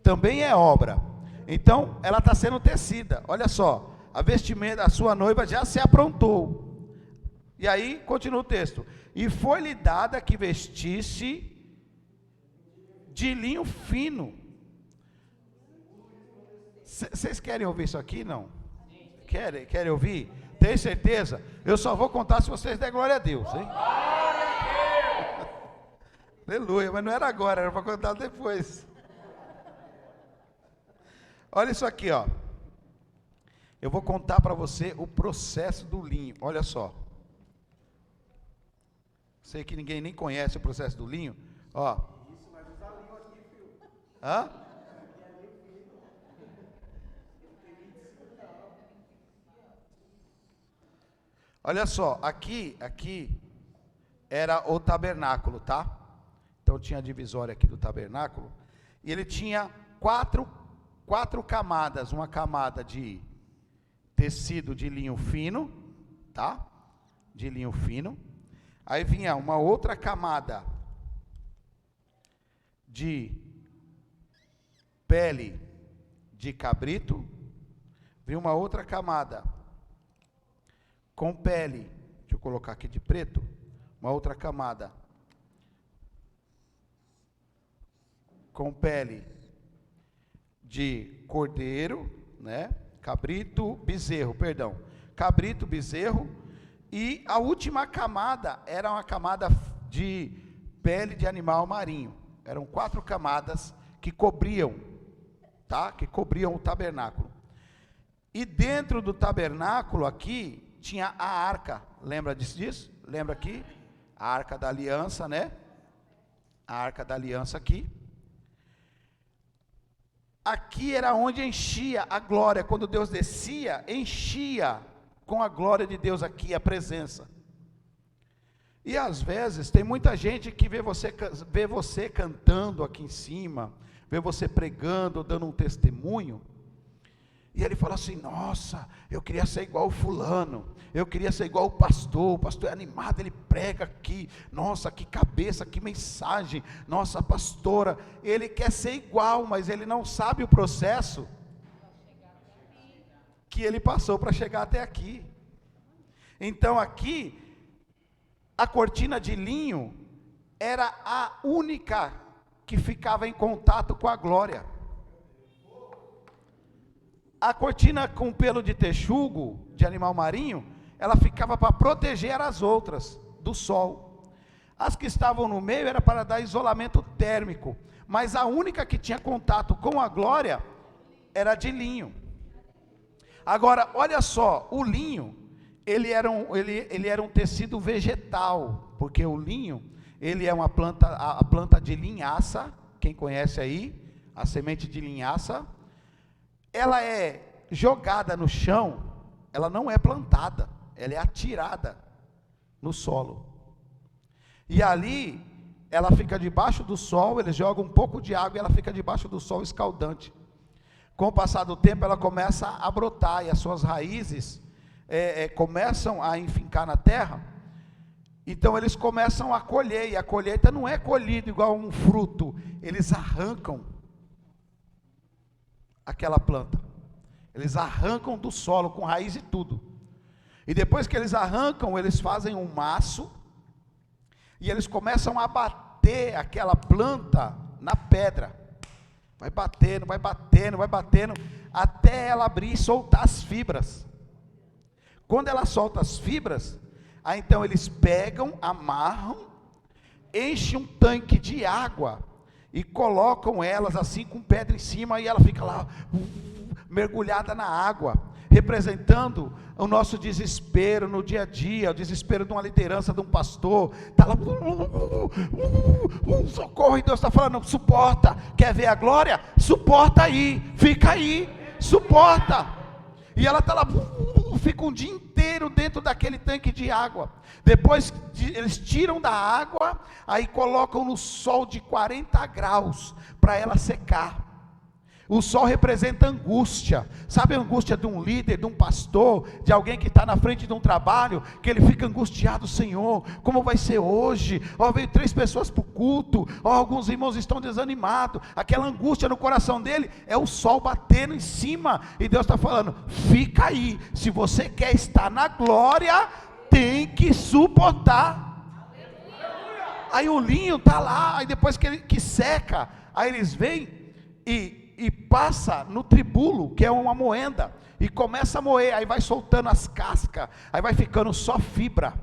Também é obra. Então ela está sendo tecida. Olha só. A vestimenta, a sua noiva já se aprontou. E aí, continua o texto. E foi-lhe dada que vestisse de linho fino. Vocês querem ouvir isso aqui, não? Querem ouvir? Tem certeza? Eu só vou contar se vocês der glória a Deus, hein? Aleluia, mas não era agora, era para contar depois. Olha isso aqui, ó. Eu vou contar para você o processo do linho. Olha só. Sei que ninguém nem conhece o processo do linho. Ó. Isso, mas usa linho aqui, filho. Hã? Olha só, aqui era o tabernáculo, tá? Então tinha a divisória aqui do tabernáculo. E ele tinha quatro camadas. Uma camada de tecido de linho fino, tá? De linho fino. Aí vinha uma outra camada de pele de cabrito. Vinha uma outra camada com pele, deixa eu colocar aqui de preto, uma outra camada com pele de cordeiro, né? Cabrito, bezerro, e a última camada era uma camada de pele de animal marinho. Eram 4 camadas que cobriam, tá? Que cobriam o tabernáculo. E dentro do tabernáculo aqui tinha a arca. Lembra disso? Lembra aqui? A arca da aliança, né? A arca da aliança aqui. Aqui era onde enchia a glória. Quando Deus descia, enchia com a glória de Deus aqui, a presença. E às vezes tem muita gente que vê você cantando aqui em cima, vê você pregando, dando um testemunho, E ele fala assim: nossa, eu queria ser igual o fulano, eu queria ser igual o pastor é animado, ele prega aqui, nossa, que cabeça, que mensagem, nossa, a pastora, ele quer ser igual, mas ele não sabe o processo que ele passou para chegar até aqui. Então aqui, a cortina de linho era a única que ficava em contato com a glória. A cortina com pelo de texugo, de animal marinho, ela ficava para proteger as outras do sol. As que estavam no meio era para dar isolamento térmico, mas a única que tinha contato com a glória era de linho. Agora, olha só, o linho, ele era um tecido vegetal, porque o linho, ele é uma planta, a planta de linhaça, quem conhece aí, a semente de linhaça, ela é jogada no chão, ela não é plantada, ela é atirada no solo, e ali, ela fica debaixo do sol, eles jogam um pouco de água, e ela fica debaixo do sol escaldante. Com o passar do tempo, ela começa a brotar, e as suas raízes começam a enfincar na terra. Então eles começam a colher, e a colheita não é colhida igual um fruto, eles arrancam aquela planta, eles arrancam do solo, com raiz e tudo, e depois que eles arrancam, eles fazem um maço, e eles começam a bater aquela planta na pedra, vai batendo, vai batendo, vai batendo, até ela abrir e soltar as fibras. Quando ela solta as fibras, aí então eles pegam, amarram, enchem um tanque de água, e colocam elas assim com pedra em cima, e ela fica lá, mergulhada na água, representando o nosso desespero no dia a dia, o desespero de uma liderança, de um pastor, está lá, socorro, e Deus está falando, suporta, quer ver a glória? Suporta aí, fica aí, suporta, e ela está lá, fica um dia inteiro dentro daquele tanque de água, depois eles tiram da água, aí colocam no sol de 40 graus, para ela secar. O sol representa angústia, sabe a angústia de um líder, de um pastor, de alguém que está na frente de um trabalho, que ele fica angustiado, Senhor, como vai ser hoje? Veio 3 pessoas para o culto, alguns irmãos estão desanimados, aquela angústia no coração dele, é o sol batendo em cima, e Deus está falando, fica aí, se você quer estar na glória, tem que suportar. Aí o linho está lá, aí depois que seca, aí eles vêm e passa no tribulo, que é uma moenda, e começa a moer, aí vai soltando as cascas, aí vai ficando só fibra,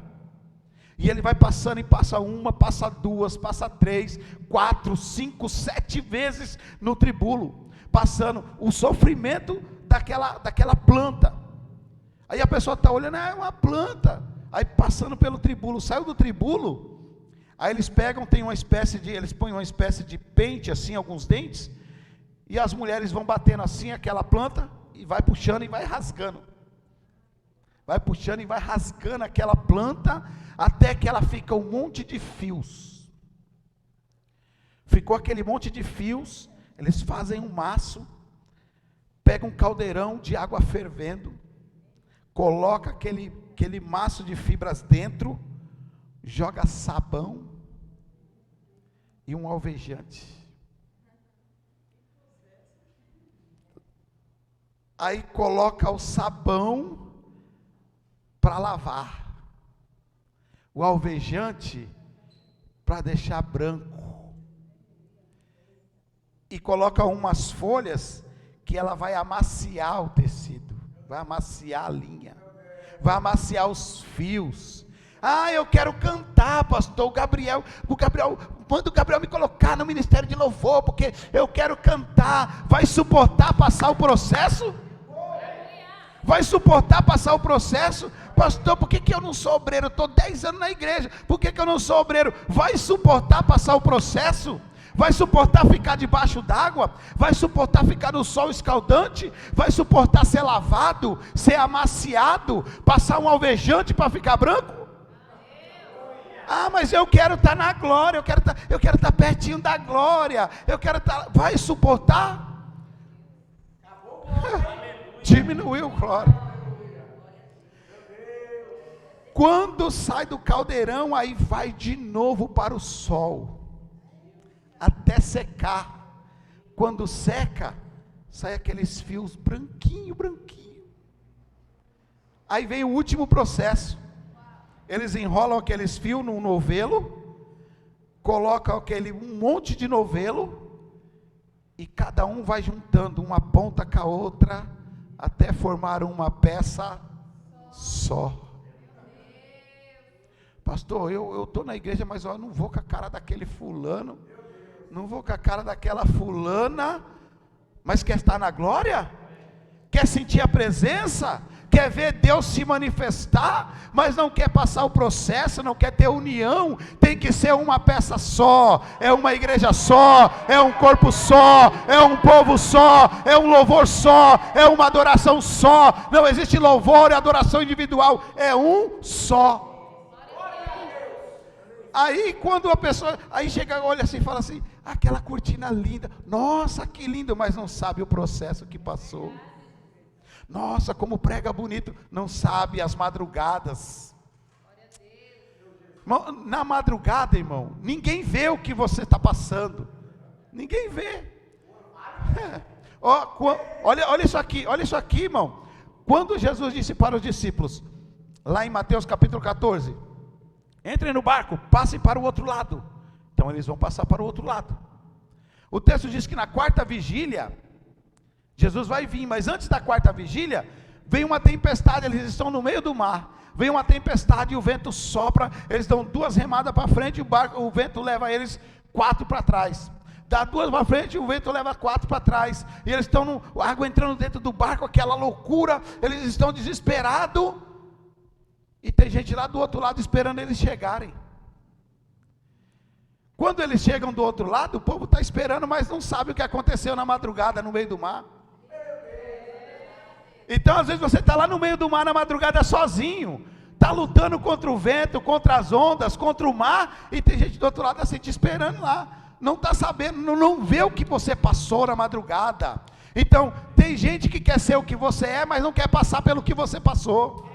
e ele vai passando, e passa uma, passa 2, passa 3, 4, 5, 7 vezes no tribulo, passando o sofrimento daquela planta, aí a pessoa está olhando, é uma planta, aí passando pelo tribulo, saiu do tribulo, aí eles pegam, eles põem uma espécie de pente, assim, alguns dentes, e as mulheres vão batendo assim aquela planta, e vai puxando e vai rasgando, vai puxando e vai rasgando aquela planta, até que ela fica um monte de fios, ficou aquele monte de fios, eles fazem um maço, pegam um caldeirão de água fervendo, coloca aquele maço de fibras dentro, joga sabão, e um alvejante, aí coloca o sabão para lavar, o alvejante para deixar branco, e coloca umas folhas que ela vai amaciar o tecido, vai amaciar a linha, vai amaciar os fios. Eu quero cantar, pastor, manda o Gabriel me colocar no ministério de louvor, porque eu quero cantar. Vai suportar passar o processo? Vai suportar passar o processo? Pastor, por que eu não sou obreiro? Eu estou 10 anos na igreja, por que eu não sou obreiro? Vai suportar passar o processo? Vai suportar ficar debaixo d'água? Vai suportar ficar no sol escaldante? Vai suportar ser lavado, ser amaciado, passar um alvejante para ficar branco? Mas eu quero estar na glória, eu quero estar pertinho da glória, vai suportar? Diminuiu, glória. Quando sai do caldeirão, aí vai de novo para o sol, até secar. Quando seca, sai aqueles fios branquinho, branquinho. Aí vem o último processo. Eles enrolam aqueles fios num novelo, colocam um monte de novelo, e cada um vai juntando uma ponta com a outra, até formar uma peça só. Pastor, eu estou na igreja, mas eu não vou com a cara daquele fulano, não vou com a cara daquela fulana, mas quer estar na glória? Quer sentir a presença? Quer ver Deus se manifestar, mas não quer passar o processo, não quer ter união? Tem que ser uma peça só, é uma igreja só, é um corpo só, é um povo só, é um louvor só, é uma adoração só. Não existe louvor e adoração individual, é um só. Aí quando a pessoa, aí chega, olha assim e fala assim, aquela cortina linda, nossa que lindo, mas não sabe o processo que passou. Nossa, como prega bonito, não sabe as madrugadas. Na madrugada, irmão, ninguém vê o que você está passando. Ninguém vê. Olha isso aqui, irmão. Quando Jesus disse para os discípulos, lá em Mateus capítulo 14, entrem no barco, passem para o outro lado. Então eles vão passar para o outro lado. O texto diz que na quarta vigília, Jesus vai vir, mas antes da quarta vigília, vem uma tempestade, eles estão no meio do mar, vem uma tempestade e o vento sopra, eles dão 2 remadas para frente, o vento leva eles 4 para trás, dá 2 para frente, o vento leva 4 para trás, e eles estão, a água entrando dentro do barco, aquela loucura, eles estão desesperados, e tem gente lá do outro lado esperando eles chegarem. Quando eles chegam do outro lado, o povo está esperando, mas não sabe o que aconteceu na madrugada no meio do mar. Então às vezes você está lá no meio do mar na madrugada sozinho, está lutando contra o vento, contra as ondas, contra o mar, e tem gente do outro lado assim te esperando lá, não está sabendo, não vê o que você passou na madrugada. Então tem gente que quer ser o que você é, mas não quer passar pelo que você passou.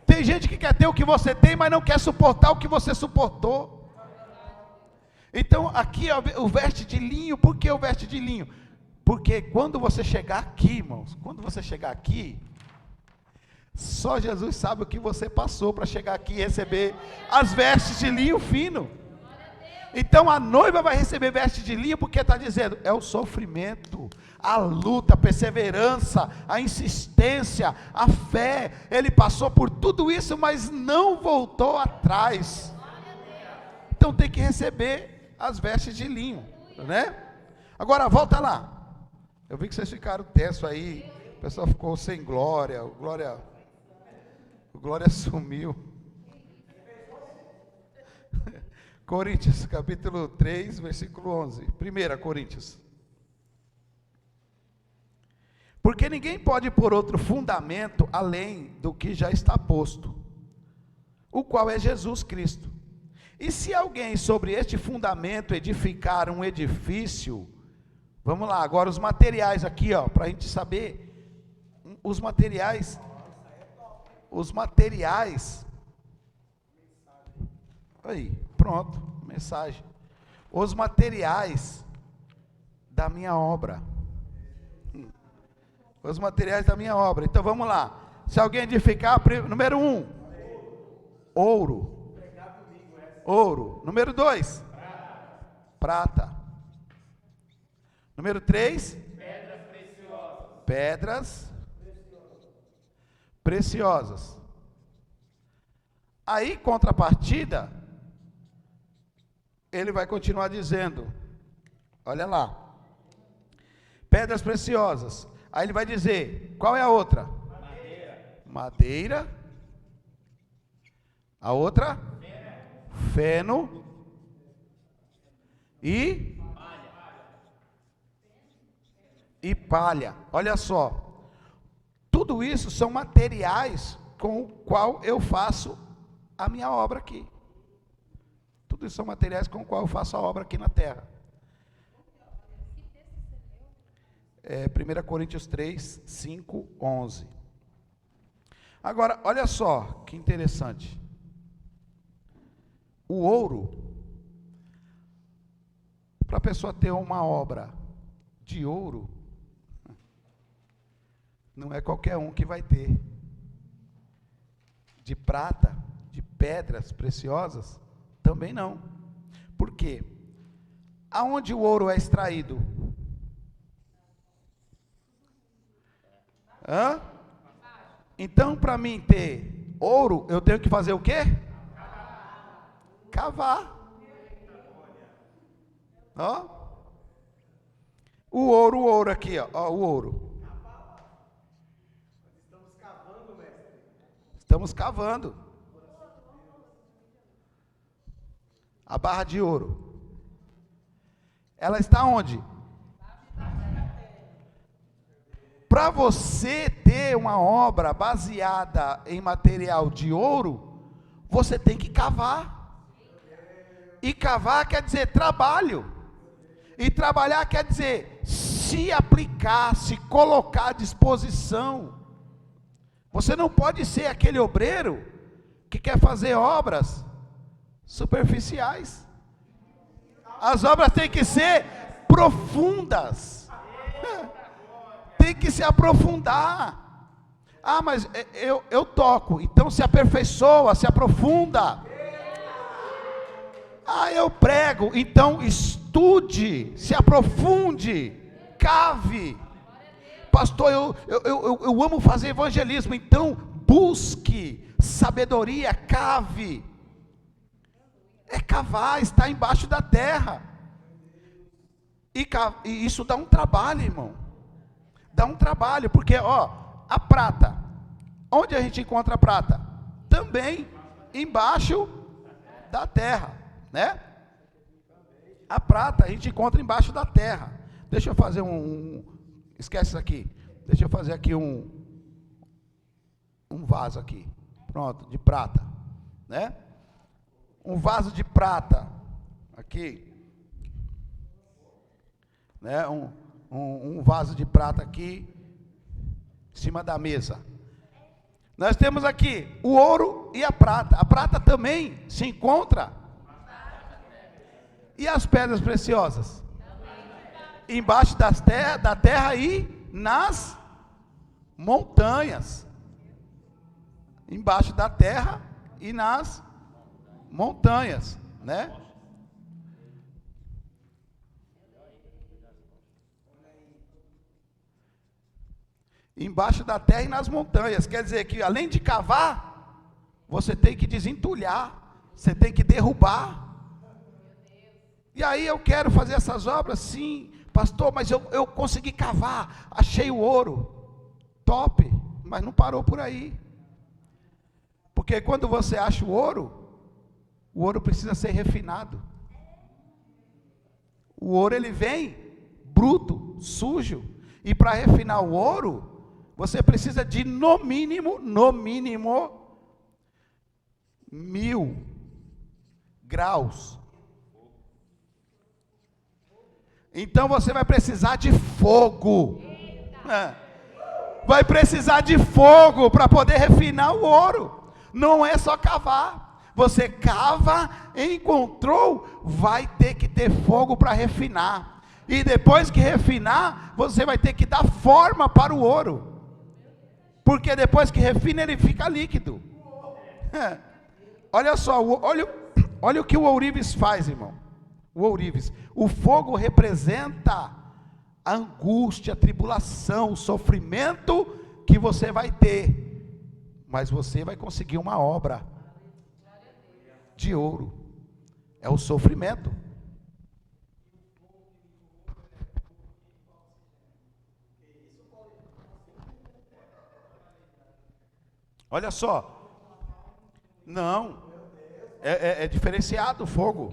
Tem gente que quer ter o que você tem, mas não quer suportar o que você suportou. Então aqui o veste de linho. Por que o veste de linho? Porque quando você chegar aqui, irmãos, quando você chegar aqui, só Jesus sabe o que você passou para chegar aqui e receber as vestes de linho fino. Então a noiva vai receber vestes de linho, porque está dizendo, é o sofrimento, a luta, a perseverança, a insistência, a fé. Ele passou por tudo isso, mas não voltou atrás. Então tem que receber as vestes de linho, né? Agora volta lá. Eu vi que vocês ficaram tensos aí, o pessoal ficou sem glória, o glória sumiu. Coríntios, capítulo 3, versículo 11, 1 Coríntios. Porque ninguém pode pôr outro fundamento além do que já está posto, o qual é Jesus Cristo. E se alguém sobre este fundamento edificar um edifício, vamos lá, agora os materiais aqui, para a gente saber, os materiais, aí, pronto, mensagem, os materiais da minha obra, então vamos lá, se alguém edificar, número 1, ouro, número 2, prata. Número 3, pedras preciosas. Aí, contrapartida, ele vai continuar dizendo, olha lá, pedras preciosas. Aí ele vai dizer, qual é a outra? Madeira. A outra? Feno. E palha. Olha só, tudo isso são materiais com o qual eu faço a minha obra aqui. Tudo isso são materiais com o qual eu faço a obra aqui na terra. 1 Coríntios 3, 5, 11. Agora, olha só que interessante. O ouro, para a pessoa ter uma obra de ouro, não é qualquer um que vai ter. De prata, de pedras preciosas, também não. Por quê? Aonde o ouro é extraído? Hã? Então, para mim ter ouro, eu tenho que fazer o quê? Cavar. Ó. O ouro aqui, ó, o ouro. Estamos cavando, mestre. Estamos cavando. A barra de ouro. Ela está onde? Para você ter uma obra baseada em material de ouro, você tem que cavar. E cavar quer dizer trabalho. E trabalhar quer dizer se aplicar, se colocar à disposição. Você não pode ser aquele obreiro que quer fazer obras superficiais. As obras têm que ser profundas. Tem que se aprofundar. Ah, mas eu toco. Então se aperfeiçoa, se aprofunda. Ah, eu prego. Então estude, se aprofunde, cave. Pastor, eu amo fazer evangelismo. Então busque sabedoria, cave. É cavar, está embaixo da terra. E isso dá um trabalho, irmão. Dá um trabalho, porque a prata, onde a gente encontra a prata? Também embaixo da terra, né? A prata a gente encontra embaixo da terra. Deixa eu fazer esquece isso aqui. Deixa eu fazer aqui um vaso aqui. Pronto, de prata, né? Um vaso de prata aqui, né? Um vaso de prata aqui, em cima da mesa. Nós temos aqui o ouro e a prata. A prata também se encontra. E as pedras preciosas? Embaixo da terra e nas montanhas. Embaixo da terra e nas montanhas, né? Embaixo da terra e nas montanhas. Quer dizer que além de cavar, você tem que desentulhar, você tem que derrubar. E aí eu quero fazer essas obras, sim, pastor, mas eu consegui cavar, achei o ouro, top, mas não parou por aí. Porque quando você acha o ouro precisa ser refinado. O ouro ele vem bruto, sujo, e para refinar o ouro, você precisa de no mínimo 1000 graus. Então você vai precisar de fogo. Vai precisar de fogo para poder refinar o ouro. Não é só cavar. Você cava, encontrou, vai ter que ter fogo para refinar. E depois que refinar, você vai ter que dar forma para o ouro. Porque depois que refina, ele fica líquido. Olha só, olha o que o ourives faz, irmão. O ourives. O fogo representa a angústia, a tribulação, o sofrimento que você vai ter. Mas você vai conseguir uma obra de ouro. É o sofrimento. Olha só. Não. É diferenciado o fogo.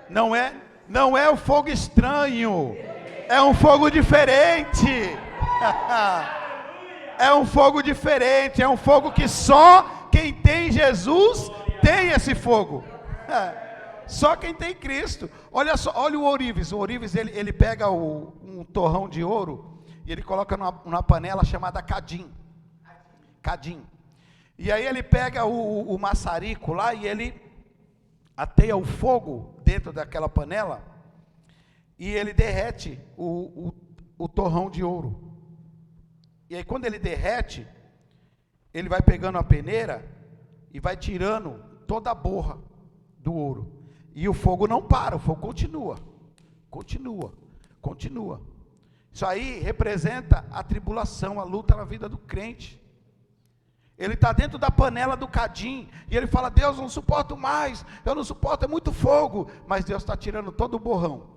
Não é o fogo estranho. É um fogo diferente. É um fogo diferente. É um fogo que só quem tem Jesus tem esse fogo. Só quem tem Cristo. Olha só, olha o ourives. O ourives, ele pega um torrão de ouro e ele coloca numa panela chamada cadim. Cadim. E aí ele pega o maçarico lá e ele ateia o fogo dentro daquela panela e ele derrete o torrão de ouro. E aí quando ele derrete, ele vai pegando a peneira e vai tirando toda a borra do ouro. E o fogo não para, o fogo continua. Continua. Isso aí representa a tribulação, a luta na vida do crente. Ele está dentro da panela do cadim, e ele fala: Deus, eu não suporto mais, eu não suporto, é muito fogo. Mas Deus está tirando todo o borrão.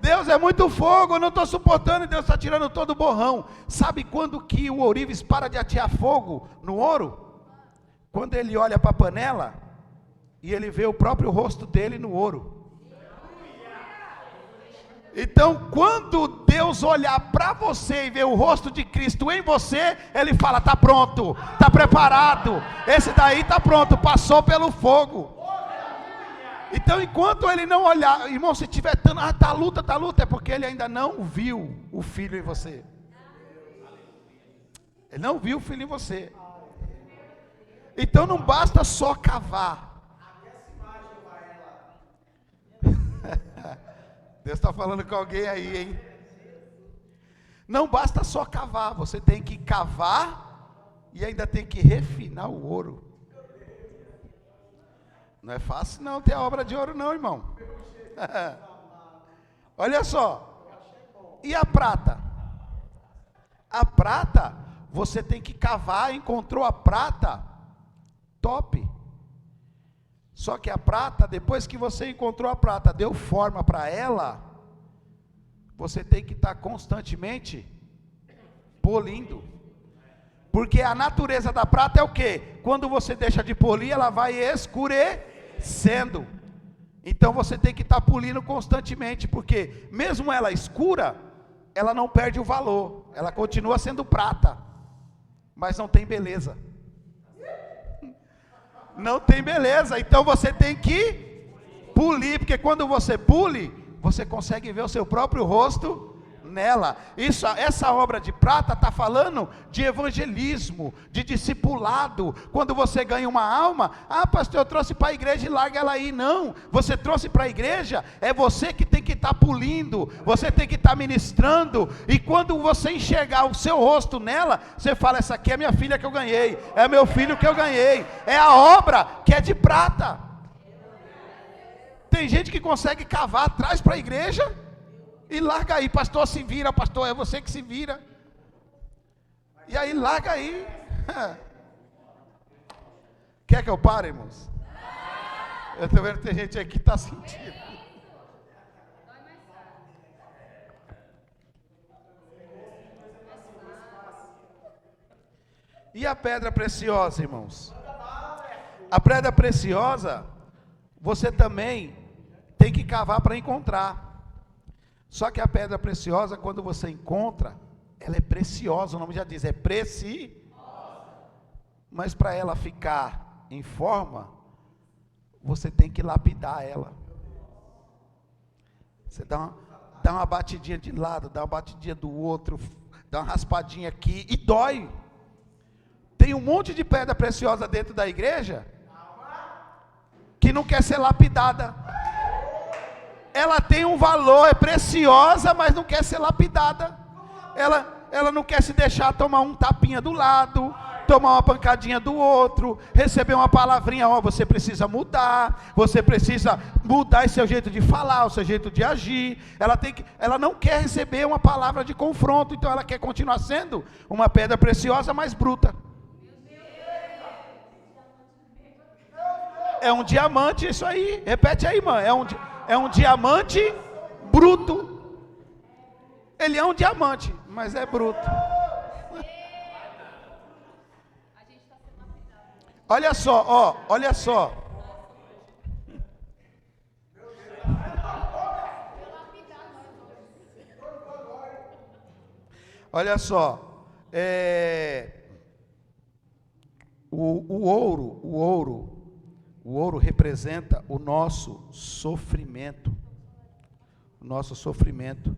Deus, é muito fogo, eu não estou suportando, e Deus está tirando todo o borrão. Sabe quando que o ourives para de atear fogo no ouro? Quando ele olha para a panela, e ele vê o próprio rosto dele no ouro. Então, quando Deus olhar para você e ver o rosto de Cristo em você, Ele fala: está pronto, está preparado, esse daí está pronto, passou pelo fogo. Então, enquanto Ele não olhar, irmão, se tiver está luta, é porque Ele ainda não viu o Filho em você. Ele não viu o Filho em você. Então não basta só cavar. Deus está falando com alguém aí, hein? Não basta só cavar, você tem que cavar e ainda tem que refinar o ouro. Não é fácil não ter a obra de ouro não, irmão. Olha só. E a prata? A prata, você tem que cavar, encontrou a prata, top. Só que a prata, depois que você encontrou a prata, deu forma para ela, você tem que estar constantemente polindo. Porque a natureza da prata é o quê? Quando você deixa de polir, ela vai escurecendo. Então você tem que estar polindo constantemente, porque mesmo ela escura, ela não perde o valor, ela continua sendo prata, mas não tem beleza. Não tem beleza, então você tem que polir, porque quando você pule, você consegue ver o seu próprio rosto nela. Essa obra de prata está falando de evangelismo, de discipulado. Quando você ganha uma alma, pastor, eu trouxe para a igreja e larga ela aí. Não, você trouxe para a igreja, é você que tem que estar polindo, você tem que estar ministrando, e quando você enxergar o seu rosto nela, você fala: essa aqui é minha filha que eu ganhei, é meu filho que eu ganhei, é a obra que é de prata. Tem gente que consegue cavar atrás para a igreja e larga aí: pastor, se vira, pastor, é você que se vira. E aí larga aí. Quer que eu pare, irmãos? Eu estou vendo que tem gente aqui que está sentindo. E a pedra preciosa, irmãos? A pedra preciosa, você também tem que cavar para encontrar. Só que a pedra preciosa, quando você encontra, ela é preciosa, o nome já diz, é preciosa. Mas para ela ficar em forma, você tem que lapidar ela. Você dá uma batidinha de lado, dá uma batidinha do outro, dá uma raspadinha aqui e dói. Tem um monte de pedra preciosa dentro da igreja que não quer ser lapidada. Ela tem um valor, é preciosa, mas não quer ser lapidada. Ela não quer se deixar tomar um tapinha do lado, tomar uma pancadinha do outro, receber uma palavrinha: você precisa mudar esse seu jeito de falar, o seu jeito de agir. Ela não quer receber uma palavra de confronto, então ela quer continuar sendo uma pedra preciosa, mas bruta. É um diamante, isso aí, repete aí, irmã, é um diamante bruto. Ele é um diamante, mas é bruto. Olha só, olha só. Olha só, o O ouro representa o nosso sofrimento. O nosso sofrimento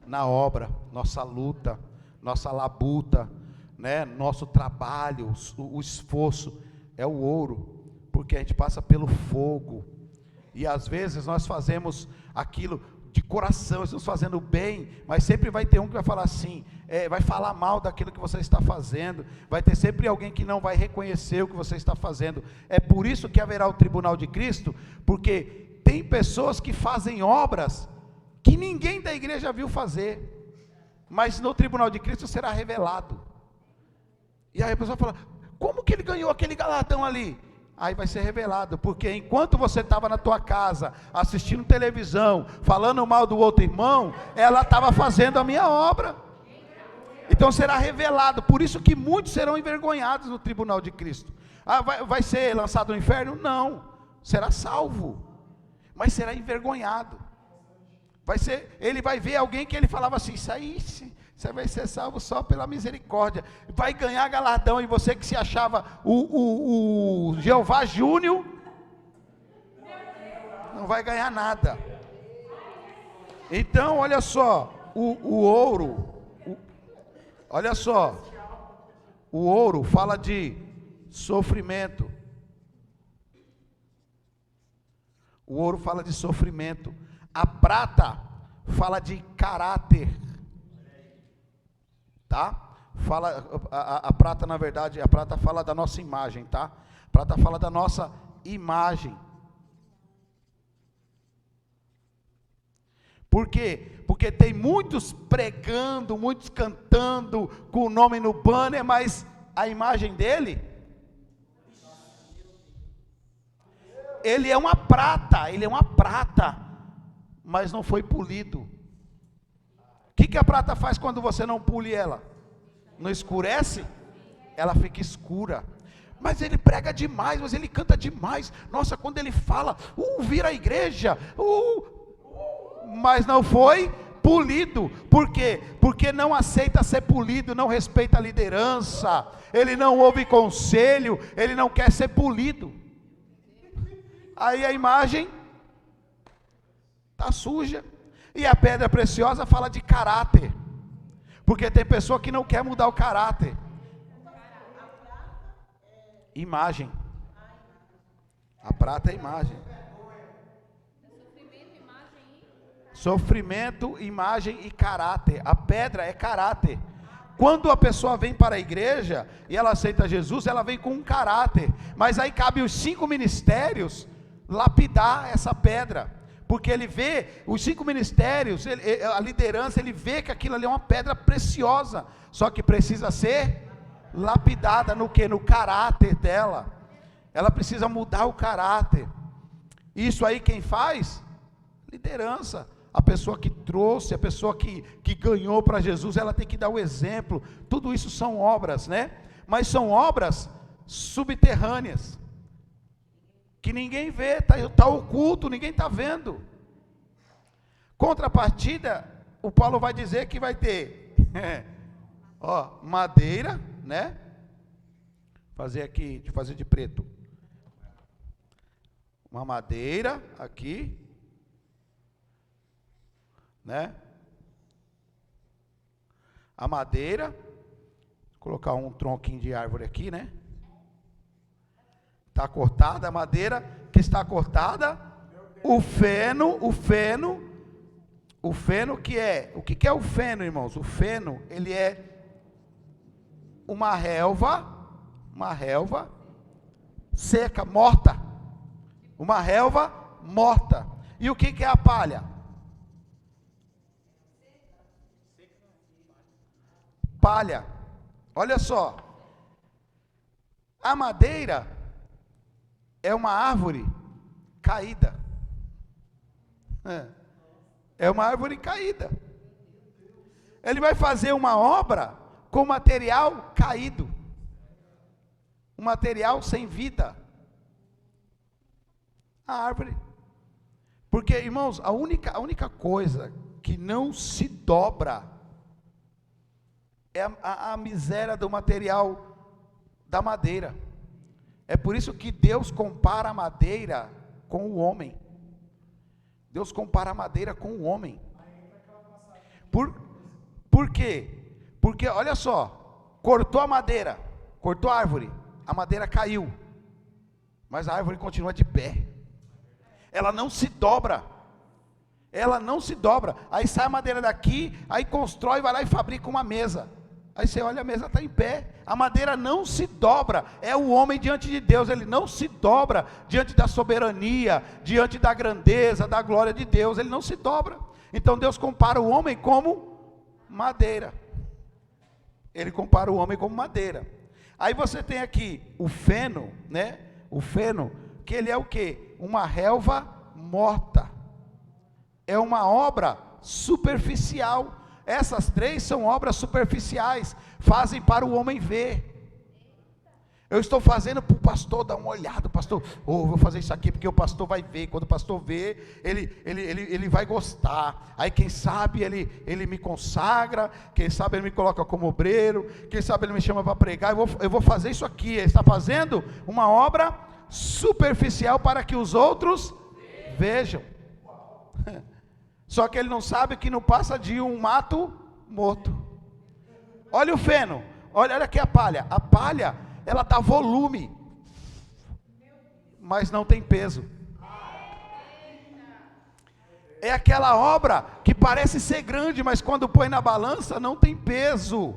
na obra, nossa luta, nossa labuta, né? Nosso trabalho, o esforço é o ouro, porque a gente passa pelo fogo. E às vezes nós fazemos aquilo de coração, estamos fazendo bem, mas sempre vai ter um que vai falar assim, vai falar mal daquilo que você está fazendo, vai ter sempre alguém que não vai reconhecer o que você está fazendo. É por isso que haverá o tribunal de Cristo, porque tem pessoas que fazem obras que ninguém da igreja viu fazer, mas no tribunal de Cristo será revelado. E aí a pessoa fala, como que ele ganhou aquele galardão ali? Aí vai ser revelado, porque enquanto você estava na tua casa, assistindo televisão, falando mal do outro irmão, ela estava fazendo a minha obra. Então será revelado, por isso que muitos serão envergonhados no tribunal de Cristo. Vai ser lançado no inferno? Não, será salvo, mas será envergonhado. Ele vai ver alguém que ele falava assim, isso aí, você vai ser salvo só pela misericórdia, vai ganhar galardão, e você que se achava o Jeová Júnior, não vai ganhar nada. Então olha só, o ouro, olha só, o ouro fala de sofrimento, o ouro fala de sofrimento, a prata fala de caráter, tá? A prata, na verdade, a prata fala da nossa imagem, tá? A prata fala da nossa imagem. Por quê? Porque tem muitos pregando, muitos cantando com o nome no banner, mas a imagem dele, ele é uma prata, mas não foi polido. O que a prata faz quando você não pule ela? Não escurece? Ela fica escura. Mas ele prega demais, mas ele canta demais. Nossa, quando ele fala, vira a igreja, mas não foi polido. Por quê? Porque não aceita ser polido, não respeita a liderança, ele não ouve conselho, ele não quer ser polido. Aí a imagem está suja. E a pedra preciosa fala de caráter, porque tem pessoa que não quer mudar o caráter. Imagem. A prata é imagem. Sofrimento, imagem e caráter. A pedra é caráter. Quando a pessoa vem para a igreja e ela aceita Jesus, ela vem com um caráter, mas aí cabe os 5 ministérios lapidar essa pedra, porque ele vê os 5 ministérios, a liderança, ele vê que aquilo ali é uma pedra preciosa, só que precisa ser lapidada no que? No caráter dela. Ela precisa mudar o caráter. Isso aí quem faz? Liderança. A pessoa que trouxe, a pessoa que ganhou para Jesus, ela tem que dar o exemplo. Tudo isso são obras, né? Mas são obras subterrâneas, que ninguém vê, está oculto, ninguém está vendo. Contrapartida, o Paulo vai dizer que vai ter madeira, né? Deixa eu fazer de preto. Uma madeira aqui, né? A madeira, vou colocar um tronquinho de árvore aqui, né? Está cortada a madeira, que está cortada, o feno que é, o que é o feno, irmãos? O feno, ele é uma relva seca, morta, uma relva morta. E o que é a palha? Palha. Olha só, a madeira é uma árvore caída. É uma árvore caída. Ele vai fazer uma obra com material caído, um material sem vida. A árvore. Porque, irmãos, a única coisa que não se dobra é a miséria do material da madeira. É por isso que Deus compara a madeira com o homem. Deus compara a madeira com o homem. Por quê? Porque, olha só, cortou a madeira, cortou a árvore, a madeira caiu, mas a árvore continua de pé, ela não se dobra, aí sai a madeira daqui, aí constrói, vai lá e fabrica uma mesa, aí você olha, a mesa está em pé, a madeira não se dobra, é o homem diante de Deus, ele não se dobra diante da soberania, diante da grandeza, da glória de Deus, ele não se dobra. Então Deus compara o homem como madeira, ele compara o homem como madeira. Aí você tem aqui o feno, né? O feno, que ele é o quê? Uma relva morta, é uma obra superficial. Essas três são obras superficiais, fazem para o homem ver. Eu estou fazendo para o pastor dar uma olhada, pastor, vou fazer isso aqui porque o pastor vai ver, quando o pastor ver, ele vai gostar, aí quem sabe ele me consagra, quem sabe ele me coloca como obreiro, quem sabe ele me chama para pregar, eu vou fazer isso aqui. Ele está fazendo uma obra superficial para que os outros vejam, só que ele não sabe que não passa de um mato morto. Olha o feno, olha aqui a palha, ela dá volume, mas não tem peso. É aquela obra que parece ser grande, mas quando põe na balança não tem peso.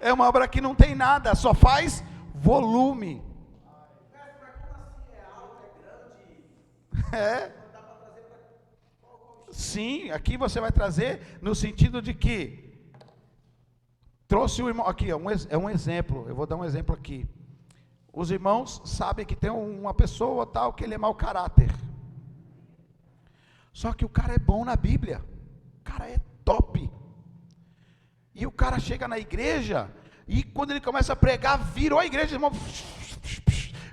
É uma obra que não tem nada, só faz volume. Sim, aqui você vai trazer no sentido de que trouxe o irmão, aqui é um exemplo, eu vou dar um exemplo aqui. Os irmãos sabem que tem uma pessoa tal, que ele é mau caráter, só que o cara é bom na Bíblia, o cara é top, e o cara chega na igreja, e quando ele começa a pregar, virou a igreja, irmão,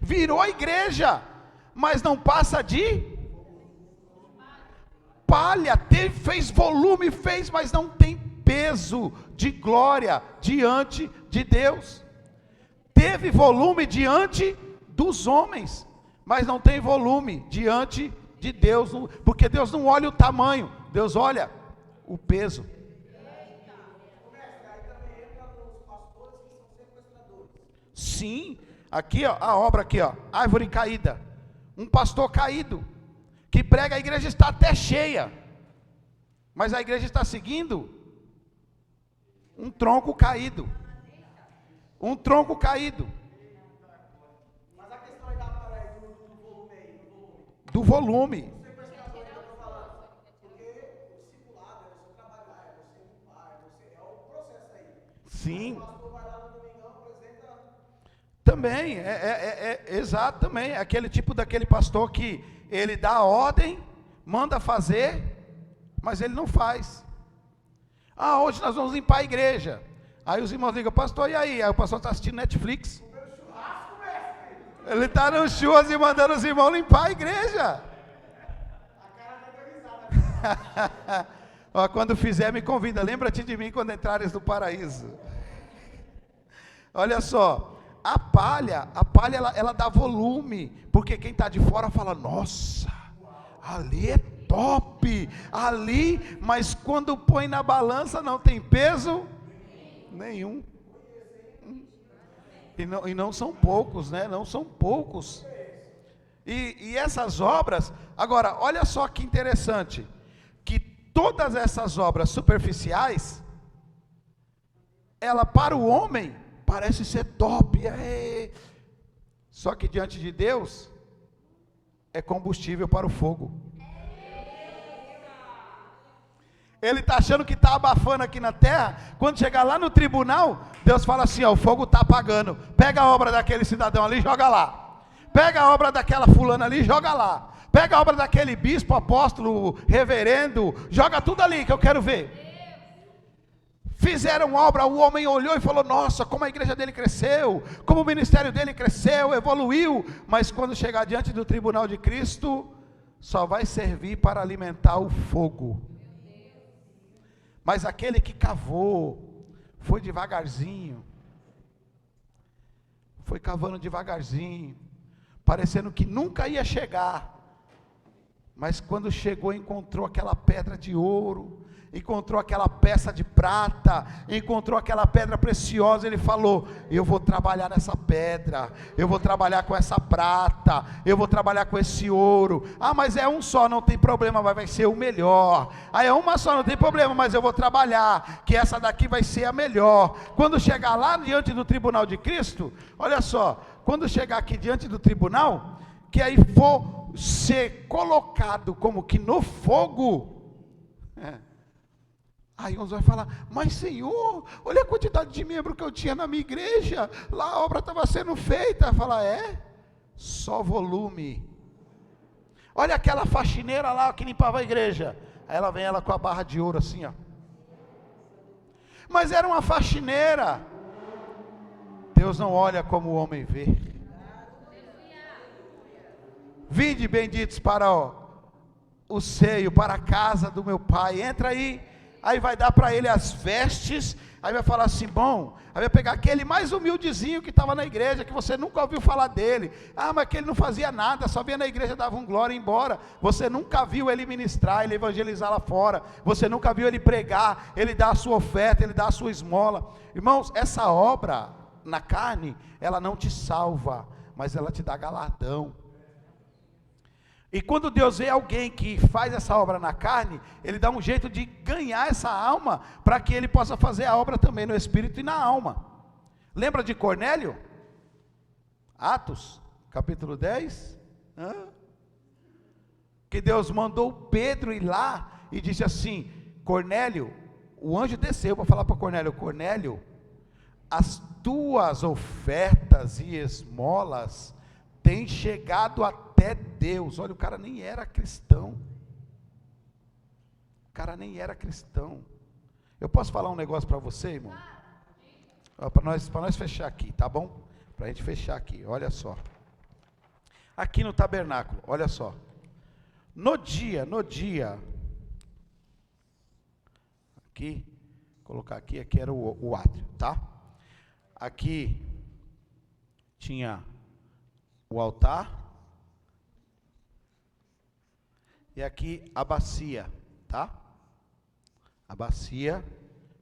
virou a igreja, mas não passa de palha, fez volume, mas não tem peso de glória diante de Deus. Teve volume diante dos homens, mas não tem volume diante de Deus, porque Deus não olha o tamanho, Deus olha o peso. Sim, aqui ó, a obra aqui ó, árvore caída, um pastor caído, que prega, a igreja está até cheia, mas a igreja está seguindo um tronco caído. Mas a questão do volume. Porque o discipulado é você trabalhar, é você limpar, é o processo aí. Sim. O pastor vai lá no domingão, apresenta. Também, exato, também, aquele tipo daquele pastor que ele dá a ordem, manda fazer, mas ele não faz. Hoje nós vamos limpar a igreja. Aí os irmãos ligam, pastor, e aí? Aí o pastor está assistindo Netflix. Ele está no churras e mandando os irmãos limpar a igreja. Ó, quando fizer, me convida. Lembra-te de mim quando entrares no paraíso. Olha só, a palha ela dá volume, porque quem está de fora fala, nossa, ali é top, mas quando põe na balança não tem peso nenhum. E não são poucos, né? Não são poucos. E essas obras, agora, olha só que interessante, que todas essas obras superficiais, ela para o homem parece ser top, só que diante de Deus é combustível para o fogo. Ele está achando que está abafando aqui na terra, quando chegar lá no tribunal, Deus fala assim, o fogo está apagando, pega a obra daquele cidadão ali e joga lá, pega a obra daquela fulana ali e joga lá, pega a obra daquele bispo, apóstolo, reverendo, joga tudo ali que eu quero ver. Fizeram obra, o homem olhou e falou, nossa, como a igreja dele cresceu, como o ministério dele cresceu, evoluiu, mas quando chegar diante do tribunal de Cristo, só vai servir para alimentar o fogo. Mas aquele que cavou, foi devagarzinho, foi cavando devagarzinho, parecendo que nunca ia chegar. Mas quando chegou, encontrou aquela pedra de ouro, encontrou aquela peça de prata, encontrou aquela pedra preciosa. Ele falou: eu vou trabalhar nessa pedra, eu vou trabalhar com essa prata, eu vou trabalhar com esse ouro. Ah, mas é um só, não tem problema, mas vai ser o melhor. Ah, é uma só, não tem problema, mas eu vou trabalhar, que essa daqui vai ser a melhor. Quando chegar lá diante do tribunal de Cristo, olha só, quando chegar aqui diante do tribunal, que aí for ser colocado como que no fogo, aí uns vai falar: mas Senhor, olha a quantidade de membros que eu tinha na minha igreja, lá a obra estava sendo feita. Fala: só volume. Olha aquela faxineira lá que limpava a igreja, aí ela vem ela com a barra de ouro assim, ó. Mas era uma faxineira. Deus não olha como o homem vê. Vinde benditos para o seio, para a casa do meu pai. Entra aí. Aí vai dar para ele as vestes. Aí vai falar assim: bom, aí vai pegar aquele mais humildezinho que estava na igreja, que você nunca ouviu falar dele. Ah, mas que ele não fazia nada, só vinha na igreja, dava um glória e ia embora. Você nunca viu ele ministrar, ele evangelizar lá fora. Você nunca viu ele pregar, ele dar a sua oferta, ele dar a sua esmola. Irmãos, essa obra na carne, ela não te salva, mas ela te dá galardão. E quando Deus vê alguém que faz essa obra na carne, Ele dá um jeito de ganhar essa alma, para que ele possa fazer a obra também no espírito e na alma. Lembra de Cornélio? Atos, capítulo 10. Que Deus mandou Pedro ir lá e disse assim: Cornélio, o anjo desceu para falar para Cornélio: Cornélio, as tuas ofertas e esmolas têm chegado até Deus. Olha, o cara nem era cristão. O cara nem era cristão. Eu posso falar um negócio para você, irmão? Para nós fechar aqui, tá bom? Para a gente fechar aqui, olha só. Aqui no tabernáculo, olha só. No dia, aqui, colocar aqui era o átrio, tá? Aqui tinha o altar, e aqui a bacia, tá? A bacia,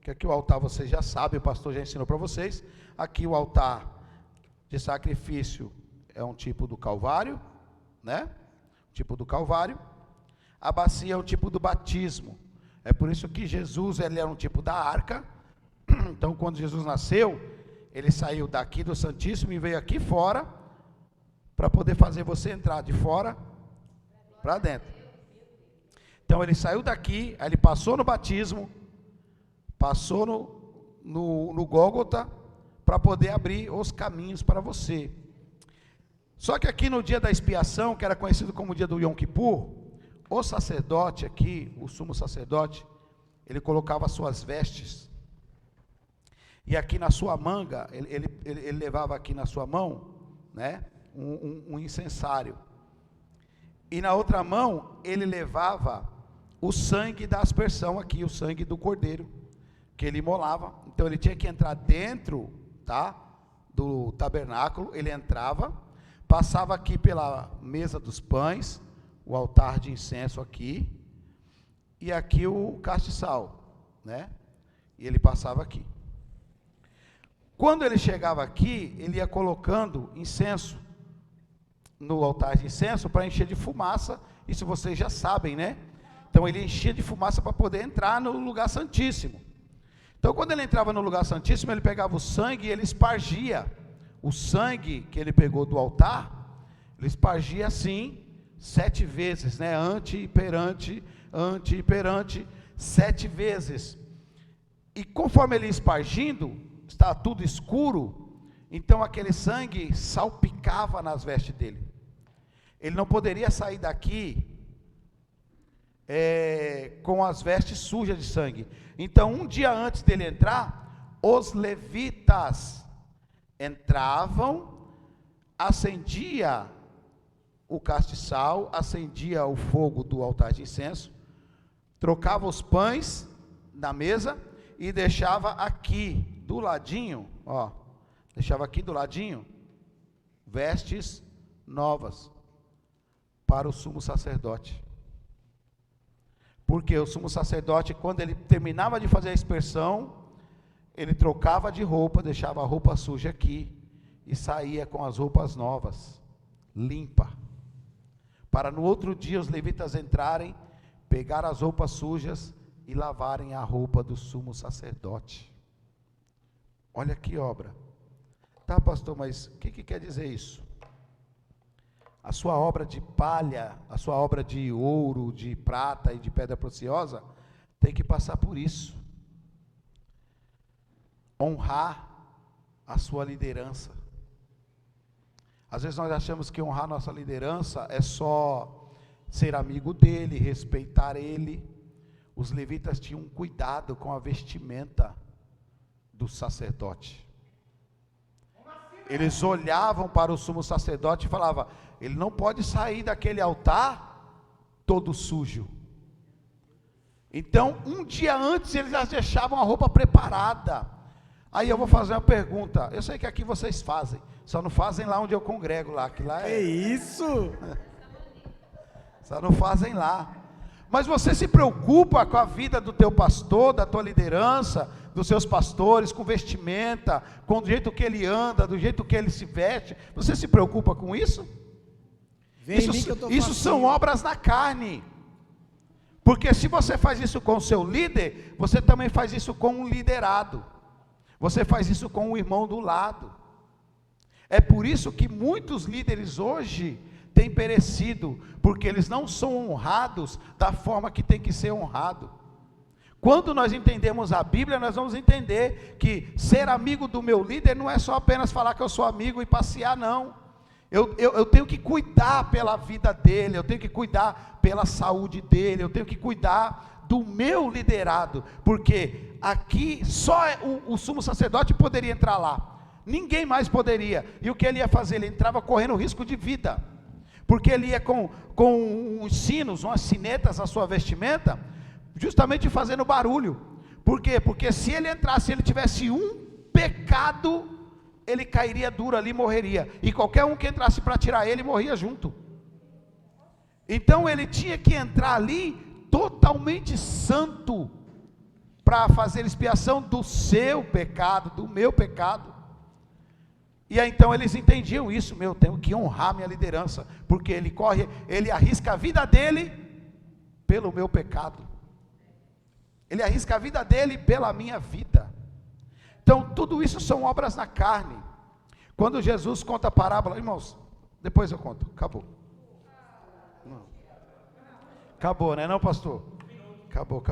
que aqui o altar vocês já sabem, o pastor já ensinou para vocês. Aqui o altar de sacrifício é um tipo do Calvário, né? Tipo do Calvário. A bacia é um tipo do batismo. É por isso que Jesus, ele era um tipo da arca. Então, quando Jesus nasceu, ele saiu daqui do Santíssimo e veio aqui fora, para poder fazer você entrar de fora para dentro. Então ele saiu daqui, aí ele passou no batismo, passou no Gólgota, para poder abrir os caminhos para você. Só que aqui no dia da expiação, que era conhecido como o dia do Yom Kippur, o sacerdote aqui, o sumo sacerdote, ele colocava as suas vestes, e aqui na sua manga, ele levava aqui na sua mão, né, um incensário, e na outra mão, ele levava o sangue da aspersão aqui, o sangue do cordeiro, que ele imolava. Então ele tinha que entrar dentro, tá, do tabernáculo. Ele entrava, passava aqui pela mesa dos pães, o altar de incenso aqui, e aqui o castiçal, né, e ele passava aqui. Quando ele chegava aqui, ele ia colocando incenso no altar de incenso, para encher de fumaça. Isso vocês já sabem, né? Então ele enchia de fumaça para poder entrar no lugar santíssimo. Então quando ele entrava no lugar santíssimo, ele pegava o sangue e ele espargia. O sangue que ele pegou do altar, ele espargia assim, 7 vezes, né? Ante e perante, 7 vezes. E conforme ele ia espargindo, estava tudo escuro, então aquele sangue salpicava nas vestes dele. Ele não poderia sair daqui com as vestes sujas de sangue. Então um dia antes dele entrar, os levitas entravam, acendia o castiçal, acendia o fogo do altar de incenso, trocava os pães na mesa e deixava aqui do ladinho, ó, deixava aqui do ladinho vestes novas para o sumo sacerdote. Porque o sumo sacerdote, quando ele terminava de fazer a aspersão, ele trocava de roupa, deixava a roupa suja aqui e saía com as roupas novas, limpa, para no outro dia os levitas entrarem, pegar as roupas sujas e lavarem a roupa do sumo sacerdote. Olha que obra. Tá, pastor, mas o que quer dizer isso? A sua obra de palha, a sua obra de ouro, de prata e de pedra preciosa, tem que passar por isso. Honrar a sua liderança. Às vezes nós achamos que honrar nossa liderança é só ser amigo dele, respeitar ele. Os levitas tinham cuidado com a vestimenta do sacerdote. Eles olhavam para o sumo sacerdote e falavam: ele não pode sair daquele altar todo sujo. Então, um dia antes eles já deixavam a roupa preparada. Aí eu vou fazer uma pergunta. Eu sei que aqui vocês fazem, só não fazem lá onde eu congrego lá, que lá é isso? Só não fazem lá. Mas você se preocupa com a vida do teu pastor, da tua liderança, dos seus pastores, com vestimenta, com o jeito que ele anda, do jeito que ele se veste? Você se preocupa com isso? Isso são obras na carne. Porque se você faz isso com o seu líder, você também faz isso com um liderado. Você faz isso com o irmão do lado. É por isso que muitos líderes hoje têm perecido, porque eles não são honrados da forma que tem que ser honrado. Quando nós entendemos a Bíblia, nós vamos entender que ser amigo do meu líder não é só apenas falar que eu sou amigo e passear, não. Eu tenho que cuidar pela vida dele, eu tenho que cuidar pela saúde dele, eu tenho que cuidar do meu liderado, porque aqui só o sumo sacerdote poderia entrar lá, ninguém mais poderia. E o que ele ia fazer? Ele entrava correndo risco de vida, porque ele ia com uns sinos, umas sinetas na sua vestimenta, justamente fazendo barulho. Por quê? Porque se ele entrasse, se ele tivesse um pecado, ele cairia duro ali e morreria, e qualquer um que entrasse para tirar ele, morria junto. Então ele tinha que entrar ali totalmente santo, para fazer expiação do seu pecado, do meu pecado. E aí então eles entendiam isso: eu tenho que honrar minha liderança, porque ele arrisca a vida dele pelo meu pecado, ele arrisca a vida dele pela minha vida. Então tudo isso são obras na carne. Quando Jesus conta a parábola, irmãos, depois eu conto, acabou. Acabou, né não, pastor? Acabou.